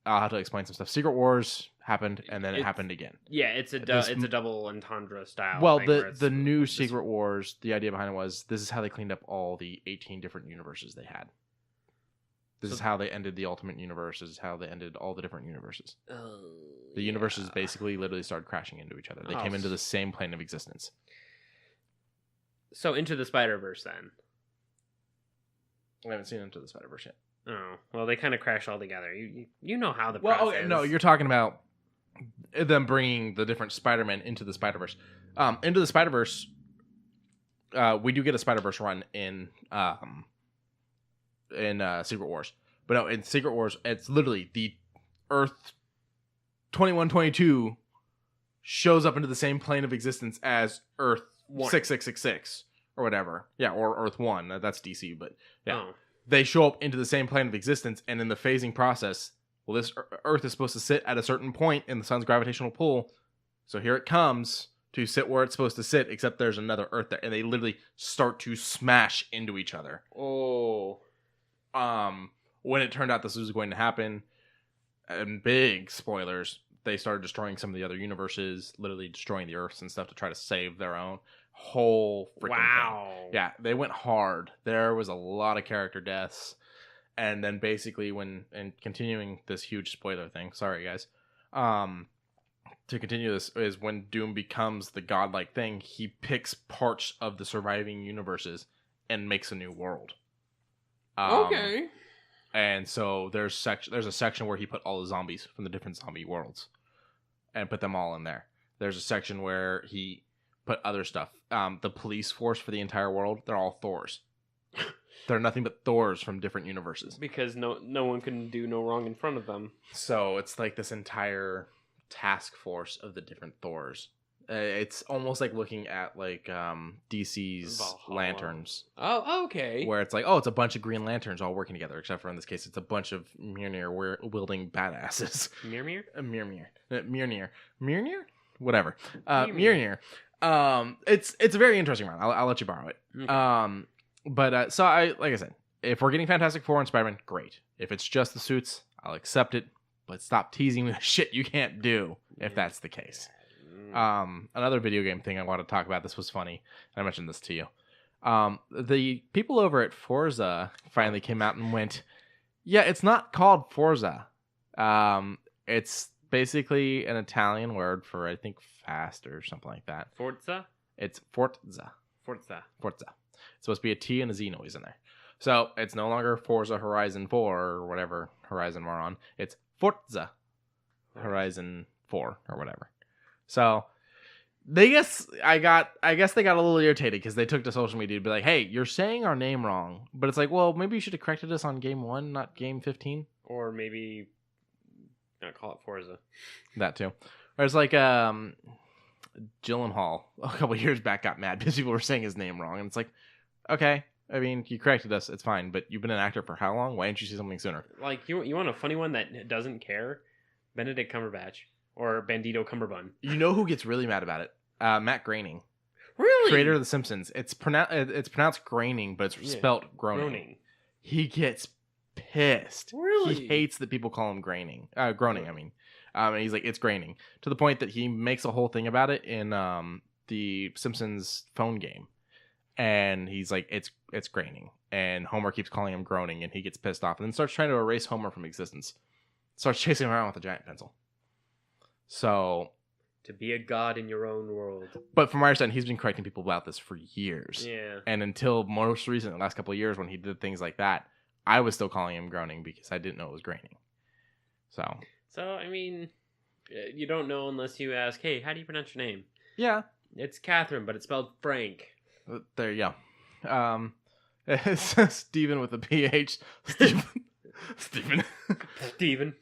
I'll have to explain some stuff. Secret Wars happened, and then it happened again. Yeah, it's a double entendre style. Well, the new Secret Wars, the idea behind it was this is how they cleaned up all the 18 different universes they had. This is how they ended the Ultimate Universe. This is how they ended all the different universes. The universes basically literally started crashing into each other. They came into the same plane of existence. So Into the Spider-Verse, then. I haven't seen Into the Spider-Verse yet. Oh, well, they kind of crash all together. You know how the process is. No, you're talking about them bringing the different Spider-Men into the Spider-Verse. Into the Spider-Verse, we do get a Spider-Verse run in Secret Wars. But no, in Secret Wars, it's literally the Earth 2122 shows up into the same plane of existence as Earth 6666 or whatever. Yeah, or Earth 1. That's DC, but yeah. Oh. They show up into the same plane of existence, and in the phasing process, well, this Earth is supposed to sit at a certain point in the sun's gravitational pull, so here it comes to sit where it's supposed to sit, except there's another Earth there, and they literally start to smash into each other. Oh. When it turned out this was going to happen, and big spoilers, they started destroying some of the other universes, literally destroying the Earths and stuff to try to save their own whole freaking thing. Yeah, they went hard. There was a lot of character deaths. And then basically and continuing this huge spoiler thing, sorry guys, to continue this, is when Doom becomes the godlike thing, he picks parts of the surviving universes and makes a new world. Okay. And so there's a section where he put all the zombies from the different zombie worlds and put them all in there. There's a section where he put other stuff. The police force for the entire world, they're all Thors. They're nothing but Thors from different universes. Because no one can do no wrong in front of them. So it's like this entire task force of the different Thors. It's almost like looking at like DC's Valhalla. lanterns. Oh, okay. Where it's like, oh, it's a bunch of Green Lanterns all working together, except for in this case, it's a bunch of Mjolnir wielding badasses. Mjolnir? Mjolnir? Whatever. Mjolnir. It's a very interesting one. I'll let you borrow it. Okay. But so like I said, if we're getting Fantastic Four and Spider-Man, great. If it's just the suits, I'll accept it. But stop teasing me with shit you can't do if that's the case. Another video game thing I want to talk about. This was funny. I mentioned this to you. The people over at Forza finally came out and went, yeah, it's not called Forza. It's basically an Italian word for, I think, fast or something like that. Forza? It's Forza. Forza. It's supposed to be a T and a Z noise in there. So it's no longer Forza Horizon 4 or whatever Horizon we're on. It's Forza Horizon 4 or whatever. So I guess they got a little irritated because they took to social media to be like, hey, you're saying our name wrong. But it's like, well, maybe you should have corrected us on game 1, not game 15. Or maybe not call it Forza. That too. Or it's like Gyllenhaal a couple years back got mad because people were saying his name wrong. And it's like, okay, I mean, you corrected us. It's fine. But you've been an actor for how long? Why didn't you say something sooner? Like, you want a funny one that doesn't care? Benedict Cumberbatch. Or Bandito Cumberbun. You know who gets really mad about it? Matt Groening. Really? Creator of The Simpsons. It's pronounced Groening, but it's spelt Groening. He gets pissed. Really? He hates that people call him Groening. I mean. And he's like, it's Groening. To the point that he makes a whole thing about it in the Simpsons phone game. And he's like, it's Groening. And Homer keeps calling him Groening, and he gets pissed off. And then starts trying to erase Homer from existence. Starts chasing him around with a giant pencil. So, to be a god in your own world. But from my understanding, he's been correcting people about this for years. Yeah. And until most recent, the last couple of years, when he did things like that, I was still calling him Groening because I didn't know it was Groening. So, I mean, you don't know unless you ask, hey, how do you pronounce your name? Yeah. It's Catherine, but it's spelled Frank. There you go. It's Steven with a PH. Steven.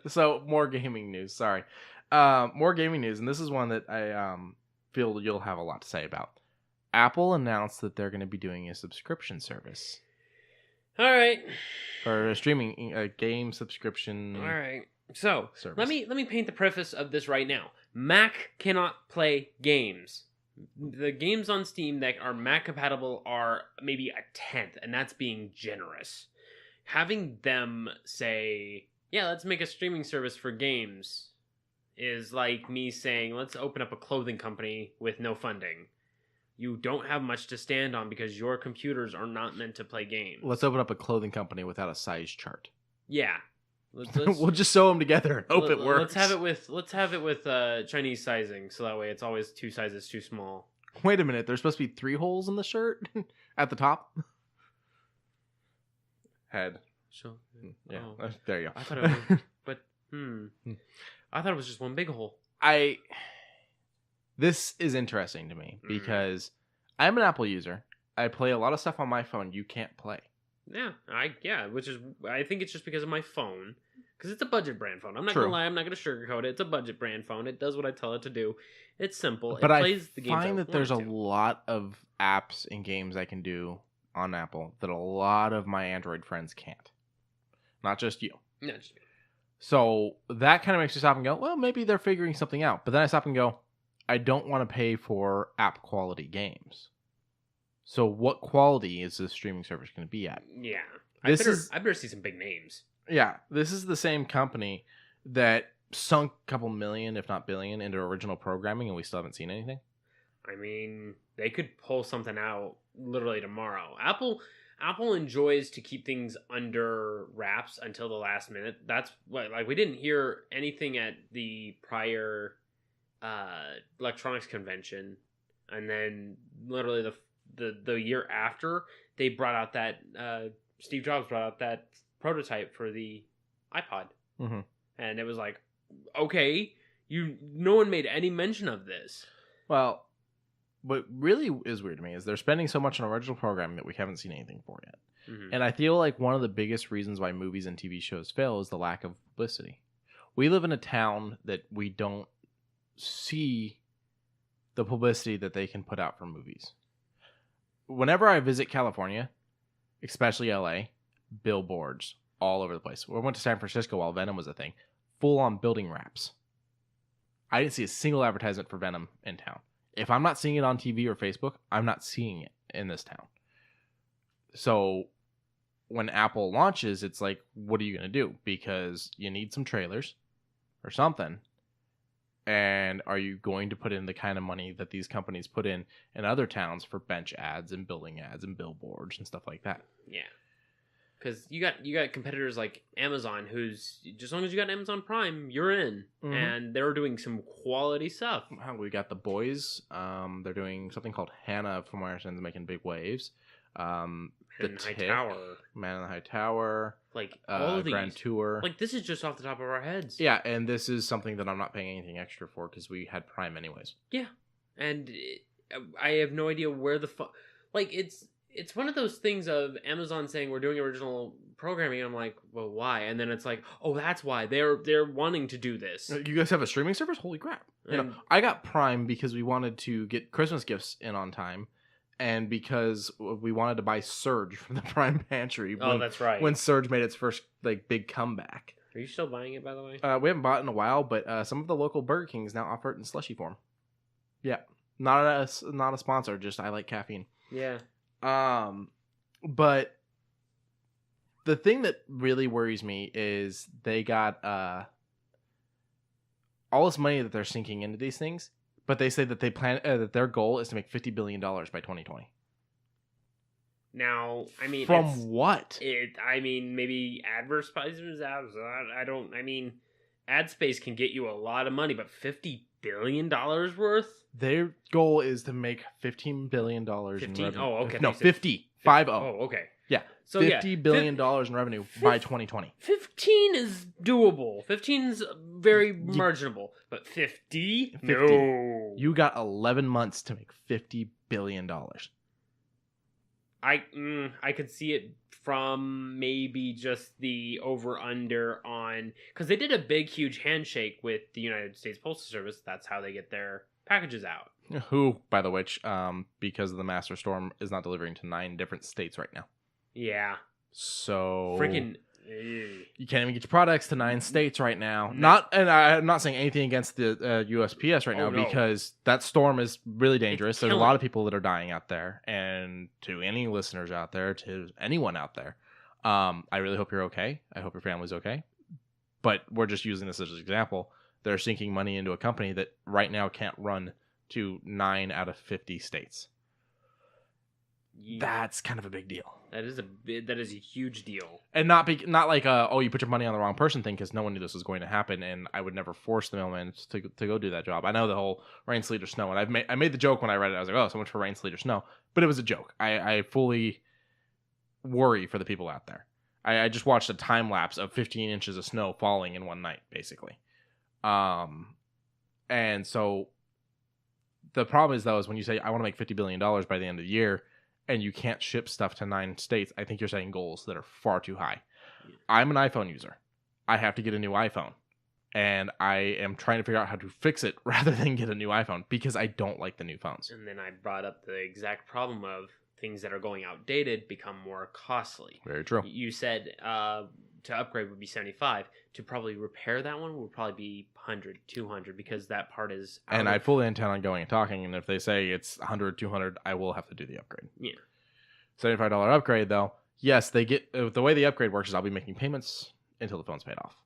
So more gaming news. Sorry. More gaming news, and this is one that I feel you'll have a lot to say about. Apple announced that they're going to be doing a subscription service. All right. Or a game subscription. All right. So service. let me paint the preface of this right now. Mac cannot play games. The games on Steam that are Mac compatible are maybe a tenth, and that's being generous. Having them say, yeah, let's make a streaming service for games is like me saying, let's open up a clothing company with no funding. You don't have much to stand on because your computers are not meant to play games. Let's open up a clothing company without a size chart. Yeah. We'll just sew them together and hope it works. Let's have it with Chinese sizing, so that way it's always 2 sizes too small. Wait a minute, there's supposed to be 3 holes in the shirt at the top. Head. So yeah, there you go. I thought it was, but I thought it was just one big hole. This is interesting to me because I'm an Apple user. I play a lot of stuff on my phone you can't play. Which is I think it's just because of my phone, because it's a budget brand phone. I'm not True. gonna lie, I'm not gonna sugarcoat it. It's a budget brand phone. It does what I tell it to do. It's simple. But it plays the I games find that there's a lot of apps and games I can do on Apple that a lot of my Android friends can't. Not just you. No, just me. So that kind of makes me stop and go, well, maybe they're figuring something out. But then I stop and go, I don't want to pay for app quality games. So what quality is this streaming service going to be at? Yeah. I better see some big names. Yeah. This is the same company that sunk a couple million, if not billion, into original programming, and we still haven't seen anything. I mean, they could pull something out literally tomorrow. Apple enjoys to keep things under wraps until the last minute. That's what, like, we didn't hear anything at the prior electronics convention, and then literally the year after, they brought out that Steve Jobs brought out that prototype for the iPod, and it was like, okay, no one made any mention of this. Well, what really is weird to me is they're spending so much on original programming that we haven't seen anything for yet. And I feel like one of the biggest reasons why movies and TV shows fail is the lack of publicity. we live in a town that we don't see the publicity that they can put out for movies. Whenever I visit California, especially LA, billboards all over the place. We went to San Francisco while Venom was a thing. Full on building wraps. I didn't see a single advertisement for Venom in town. If I'm not seeing it on TV or Facebook, I'm not seeing it in this town. So when Apple launches, it's like, what are you going to do? Because you need some trailers or something. And are you going to put in the kind of money that these companies put in other towns for bench ads and building ads and billboards and stuff like that? Yeah. Because you got competitors like Amazon, who's just as long as you got Amazon Prime, you're in, and they're doing some quality stuff. We got The Boys. They're doing something called Hannah, from what I understand, is making big waves. Man in the High Tower, like all of these. Grand Tour. Like this is just off the top of our heads. Yeah, and this is something that I'm not paying anything extra for because we had Prime anyways. Yeah, and I have no idea where the like it's one of those things of Amazon saying we're doing original programming, and I'm like, well, why? And then it's like, oh, that's why they're wanting to do this. You guys have a streaming service? Holy crap! I got Prime because we wanted to get Christmas gifts in on time. And because we wanted to buy Surge from the Prime Pantry. That's right. When Surge made its first big comeback. Are you still buying it, by the way? We haven't bought it in a while, but some of the local Burger Kings now offer it in slushy form. Yeah, not a sponsor. Just I like caffeine. Yeah. But the thing that really worries me is they got all this money that they're sinking into these things. But they say that they plan that their goal is to make $50 billion by 2020. Now, I mean, from what? Maybe advertisements. Ad space can get you a lot of money, but $50 billion worth. Their goal is to make $15 billion in revenue. Oh, okay. No, 50. 50. Oh, okay. Yeah. So $50 billion in revenue by 2020. 15 is doable. 15 is very marginable. But 50? No. You got 11 months to make $50 billion. I could see it from maybe just the over-under on... Because they did a big, huge handshake with the United States Postal Service. That's how they get their packages out. Who, by the which, because of the master storm, is not delivering to 9 different states right now. Yeah. So freaking you can't even get your products to 9 states right now. I'm not saying anything against the USPS right now because that storm is really dangerous. There's a lot of people that are dying out there, and to any listeners out there, to anyone out there, I really hope you're okay. I hope your family's okay. But we're just using this as an example. They're sinking money into a company that right now can't run to 9 out of 50 states. Yeah. That's kind of a big deal. That is a huge deal. And not like you put your money on the wrong person thing, because no one knew this was going to happen, and I would never force the mailman to go do that job. I know the whole rain, sleet, or snow, and I made the joke when I read it. I was like, oh, so much for rain, sleet, or snow. But it was a joke. I fully worry for the people out there. I just watched a time lapse of 15 inches of snow falling in one night, basically. And so the problem is, though, is when you say I want to make $50 billion by the end of the year, and you can't ship stuff to 9 states, I think you're setting goals that are far too high. Yeah. I'm an iPhone user. I have to get a new iPhone. And I am trying to figure out how to fix it rather than get a new iPhone because I don't like the new phones. And then I brought up the exact problem of things that are going outdated become more costly. Very true. You said to upgrade would be $75. To probably repair that one would probably be $100, $200 because that part is out. And I fully intend on going and talking, and if they say it's $100, $200, I will have to do the upgrade. Yeah. $75 upgrade, though. Yes, they get the way the upgrade works is I'll be making payments until the phone's paid off.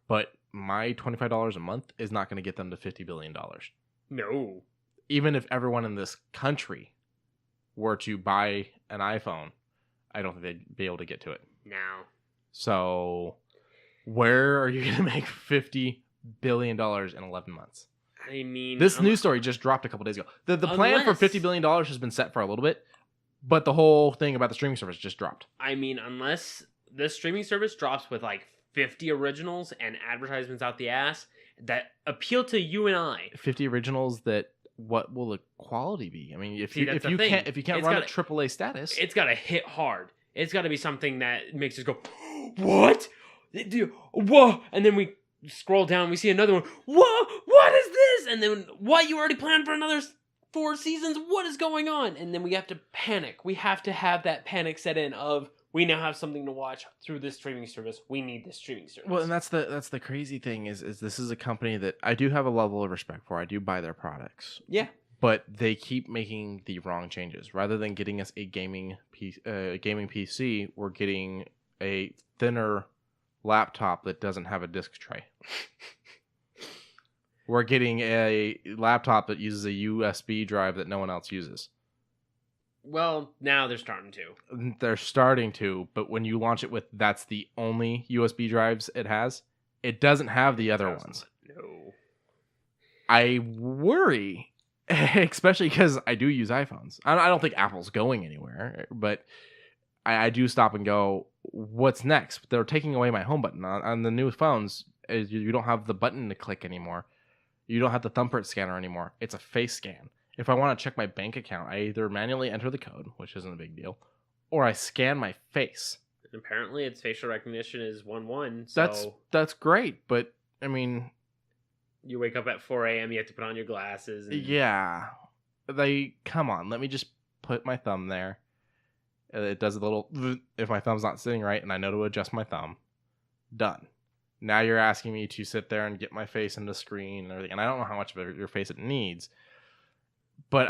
But my $25 a month is not going to get them to $50 billion. No. Even if everyone in this country were to buy an iPhone, I don't think they'd be able to get to it. No. So where are you going to make $50 billion in 11 months? I mean... This news story just dropped a couple days ago. The plan for $50 billion has been set for a little bit, but the whole thing about the streaming service just dropped. I mean, unless this streaming service drops with like 50 originals and advertisements out the ass that appeal to you and I. 50 originals that... What will the quality be? I mean, if you can't run at AAA status, it's got to hit hard. It's got to be something that makes us go, what? Whoa! And then we scroll down, we see another one. Whoa, what is this? And then, what, you already planned for another 4 seasons? What is going on? And then we have to panic. We have to have that panic set in of, we now have something to watch through this streaming service. We need this streaming service. Well, and that's the crazy thing is this is a company that I do have a level of respect for. I do buy their products. Yeah. But they keep making the wrong changes. Rather than getting us a gaming PC, we're getting a thinner laptop that doesn't have a disc tray. We're getting a laptop that uses a USB drive that no one else uses. Well, now they're starting to. They're starting to, but when you launch it with that's the only USB drives it has, it doesn't have the other ones. No. I worry, especially because I do use iPhones. I don't think Apple's going anywhere, but I do stop and go, what's next? They're taking away my home button. On the new phones, you don't have the button to click anymore. You don't have the thumbprint scanner anymore. It's a face scan. If I want to check my bank account, I either manually enter the code, which isn't a big deal, or I scan my face. Apparently, its facial recognition is 1-1. So that's great, but I mean, you wake up at 4 a.m. You have to put on your glasses. Yeah, come on. Let me just put my thumb there. It does a little. If my thumb's not sitting right, and I know to adjust my thumb, done. Now you're asking me to sit there and get my face in the screen and everything, and I don't know how much of your face it needs. But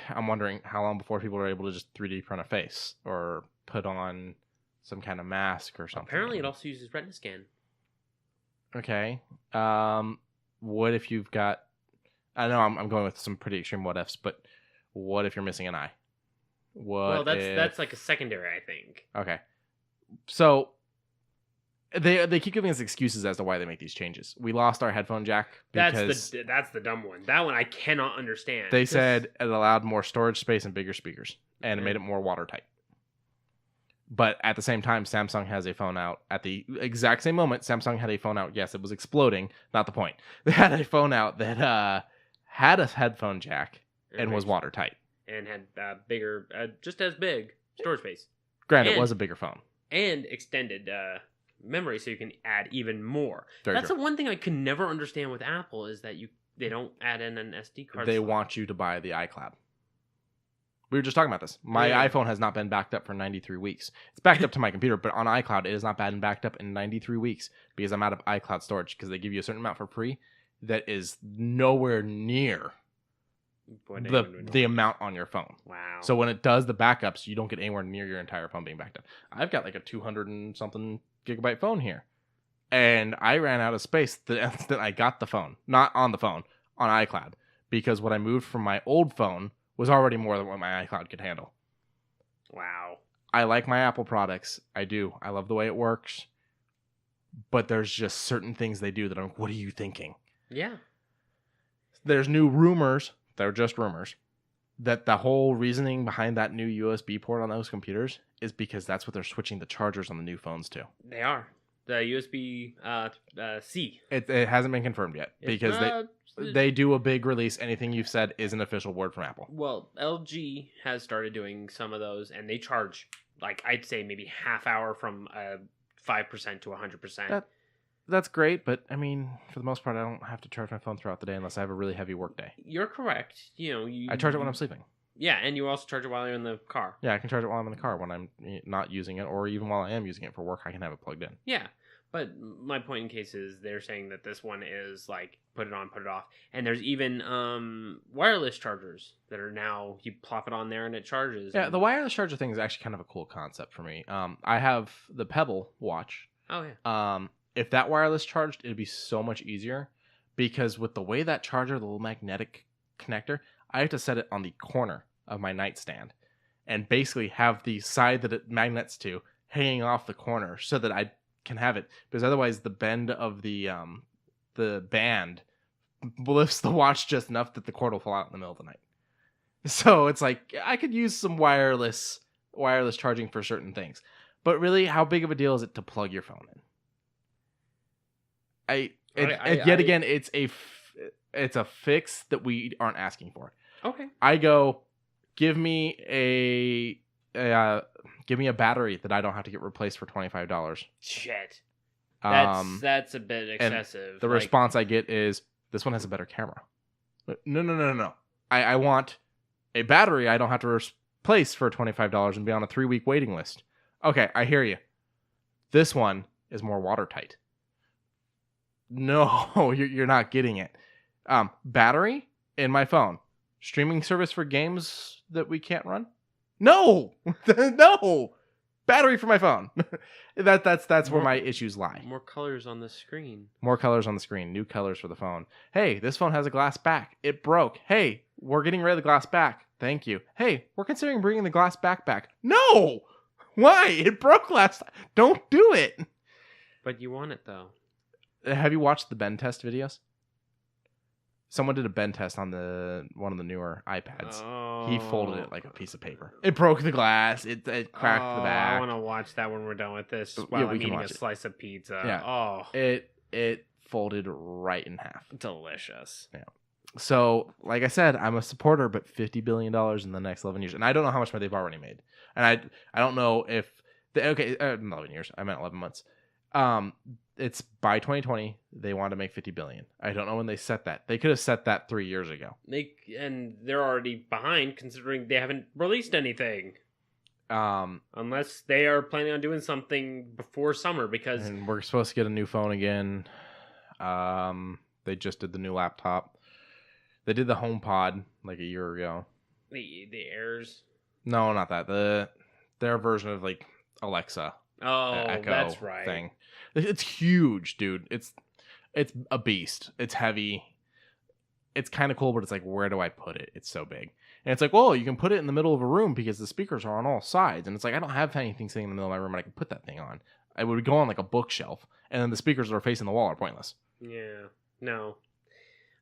I'm wondering how long before people are able to just 3D print a face or put on some kind of mask or something. Apparently, it also uses retina scan. Okay. What if you've got? I know I'm going with some pretty extreme what ifs, but what if you're missing an eye? Well, that's like a secondary, I think. Okay. So they keep giving us excuses as to why they make these changes. We lost our headphone jack because that's the dumb one. That one I cannot understand. They said it allowed more storage space and bigger speakers, and it made it more watertight. But at the same time, Samsung has a phone out at the exact same moment. Samsung had a phone out. Yes, it was exploding. Not the point. They had a phone out that had a headphone jack and was watertight. And had bigger, just as big storage space. Granted, it was a bigger phone. And extended memory, so you can add even more. That's the one thing I could never understand with Apple is that they don't add in an SD card. They want you to buy the iCloud. We were just talking about this. My iPhone has not been backed up for 93 weeks. It's backed up to my computer, but on iCloud, it has not been backed up in 93 weeks because I'm out of iCloud storage because they give you a certain amount for free that is nowhere near the amount on your phone. Wow. So when it does the backups, you don't get anywhere near your entire phone being backed up. I've got like a 200 and something gigabyte phone here. And I ran out of space the instant I got the phone. Not on the phone, on iCloud. Because what I moved from my old phone was already more than what my iCloud could handle. Wow. I like my Apple products. I do. I love the way it works. But there's just certain things they do that I'm like, what are you thinking? Yeah. There's new rumors. They're just rumors. That the whole reasoning behind that new USB port on those computers is because that's what they're switching the chargers on the new phones to. They are. The USB C. It hasn't been confirmed yet because they do a big release. Anything you've said is an official word from Apple. Well, LG has started doing some of those, and they charge, like, I'd say maybe half hour from 5% to 100%. That's great, but I mean, for the most part, I don't have to charge my phone throughout the day unless I have a really heavy work day. You're correct. I charge it when I'm sleeping. Yeah, and you also charge it while you're in the car. Yeah, I can charge it while I'm in the car when I'm not using it, or even while I am using it for work, I can have it plugged in. Yeah, but my point in case is they're saying that this one is like put it on, put it off, and there's even wireless chargers that are now you plop it on there and it charges. Yeah, the wireless charger thing is actually kind of a cool concept for me. I have the Pebble watch. Oh yeah. If that wireless charged, it'd be so much easier because with the way that charger, the little magnetic connector, I have to set it on the corner of my nightstand and basically have the side that it magnets to hanging off the corner so that I can have it, because otherwise the bend of the band lifts the watch just enough that the cord will fall out in the middle of the night. So it's like I could use some wireless charging for certain things, but really, how big of a deal is it to plug your phone in? Again, it's a fix that we aren't asking for. Okay. I go, give me a battery that I don't have to get replaced for $25. Shit. That's a bit excessive. The response I get is, this one has a better camera. No. I want a battery I don't have to replace for $25 and be on a 3-week waiting list. Okay, I hear you. This one is more watertight. No, you're not getting it. Battery in my phone. Streaming service for games that we can't run? No! No! Battery for my phone. That's where my issues lie. More colors on the screen. More colors on the screen. New colors for the phone. Hey, this phone has a glass back. It broke. Hey, we're getting rid of the glass back. Thank you. Hey, we're considering bringing the glass back. No! Why? It broke last time. Don't do it. But you want it, though. Have you watched the bend test videos? Someone did a bend test on one of the newer iPads. Oh. He folded it like a piece of paper. It broke the glass. It cracked the back. I want to watch that when we're done with this. While I'm eating a slice of pizza. Yeah. Oh. It folded right in half. Delicious. Yeah. So, like I said, I'm a supporter, but $50 billion in the next 11 years. And I don't know how much money they've already made. And I don't know if... 11 years. I meant 11 months. It's by 2020 they want to make $50 billion. I don't know when they set that. They could have set that 3 years ago. They're already behind considering they haven't released anything. Unless they are planning on doing something before summer, because and we're supposed to get a new phone again. They just did the new laptop. They did the HomePod like a year ago. The Airs. No, not that. Their version of like Alexa. Oh, Echo that's right. Thing. It's huge, dude. It's a beast. It's heavy. It's kind of cool, but it's like, where do I put it? It's so big. And it's like, well, you can put it in the middle of a room because the speakers are on all sides. And it's like, I don't have anything sitting in the middle of my room and I can put that thing on. I would go on like a bookshelf, and then the speakers that are facing the wall are pointless. Yeah. No.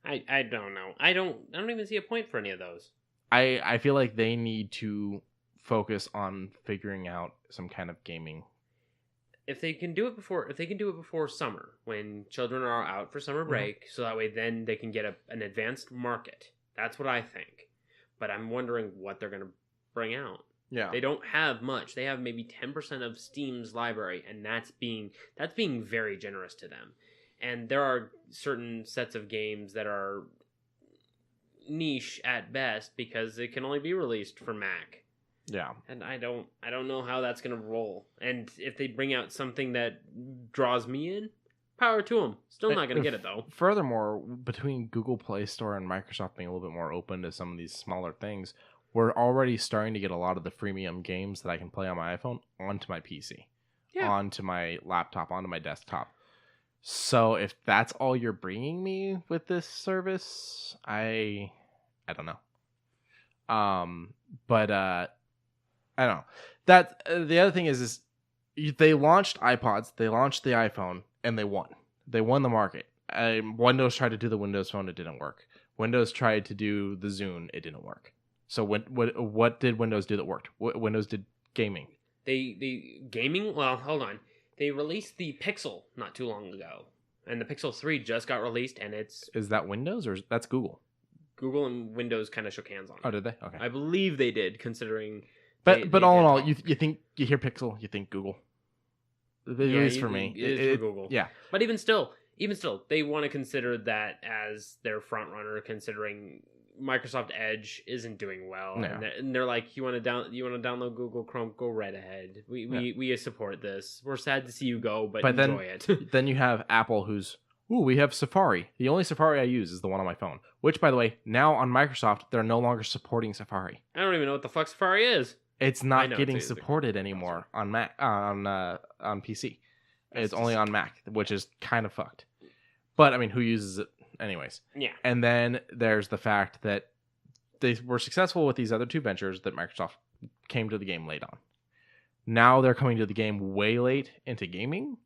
I don't know. I don't even see a point for any of those. I feel like they need to focus on figuring out some kind of gaming. If they can do it before summer, when children are out for summer break, so that way then they can get an advanced market. That's what I think. But I'm wondering what they're going to bring out. Yeah. They don't have much. They have maybe 10% of Steam's library, and that's being very generous to them. And there are certain sets of games that are niche at best because it can only be released for Mac. Yeah. And I don't know how that's going to roll. And if they bring out something that draws me in, power to them. Still not going to get it, though. Furthermore, between Google Play Store and Microsoft being a little bit more open to some of these smaller things, we're already starting to get a lot of the freemium games that I can play on my iPhone onto my PC, onto my laptop, onto my desktop. So if that's all you're bringing me with this service, I don't know. But I don't know. That the other thing is they launched iPods, they launched the iPhone, and they won. They won the market. Windows tried to do the Windows Phone, it didn't work. Windows tried to do the Zune, it didn't work. So what did Windows do that worked? Windows did gaming. They gaming. Well, hold on. They released the Pixel not too long ago, and the Pixel 3 just got released, and it's... Is that Windows, or that's Google? Google and Windows kind of shook hands on it. Oh, did they? Okay. I believe they did, considering... But all in all, you think, you hear Pixel, you think Google. At least for me. It is for Google. Yeah. But even still, they want to consider that as their front runner, considering Microsoft Edge isn't doing well, no. and they're like, you want to download Google Chrome, go right ahead. We support this. We're sad to see you go, but enjoy it. Then you have Apple, we have Safari. The only Safari I use is the one on my phone. Which, by the way, now on Microsoft, they're no longer supporting Safari. I don't even know what the fuck Safari is. It's not getting supported anymore on Mac on PC. It's only on Mac, which is kind of fucked. But I mean, who uses it anyways? Yeah. And then there's the fact that they were successful with these other two ventures that Microsoft came to the game late on. Now they're coming to the game way late into gaming.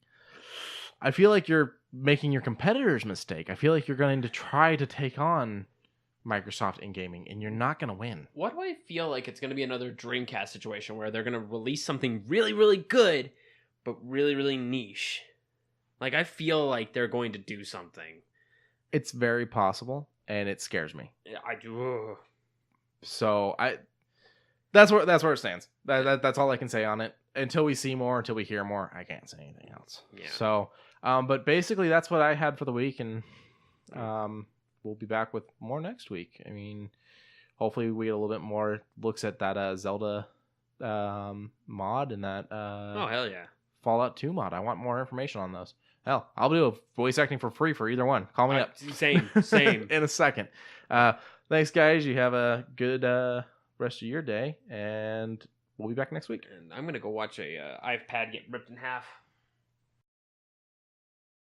I feel like you're making your competitors mistake. I feel like you're going to try to take on Microsoft in gaming, and you're not going to win. What do I feel like it's going to be another Dreamcast situation where they're going to release something really, really good, but really, really niche? Like, I feel like they're going to do something. It's very possible, and it scares me. I do. So that's where it stands. That's all I can say on it. Until we see more, until we hear more, I can't say anything else. Yeah. So, but basically that's what I had for the week, and we'll be back with more next week. I mean, hopefully we get a little bit more looks at that Zelda mod and that oh hell yeah, Fallout 2 mod. I want more information on those. Hell, I'll do a voice acting for free for either one. Call me up. Same. In a second. Thanks, guys. You have a good rest of your day, and we'll be back next week. And I'm gonna go watch a iPad get ripped in half.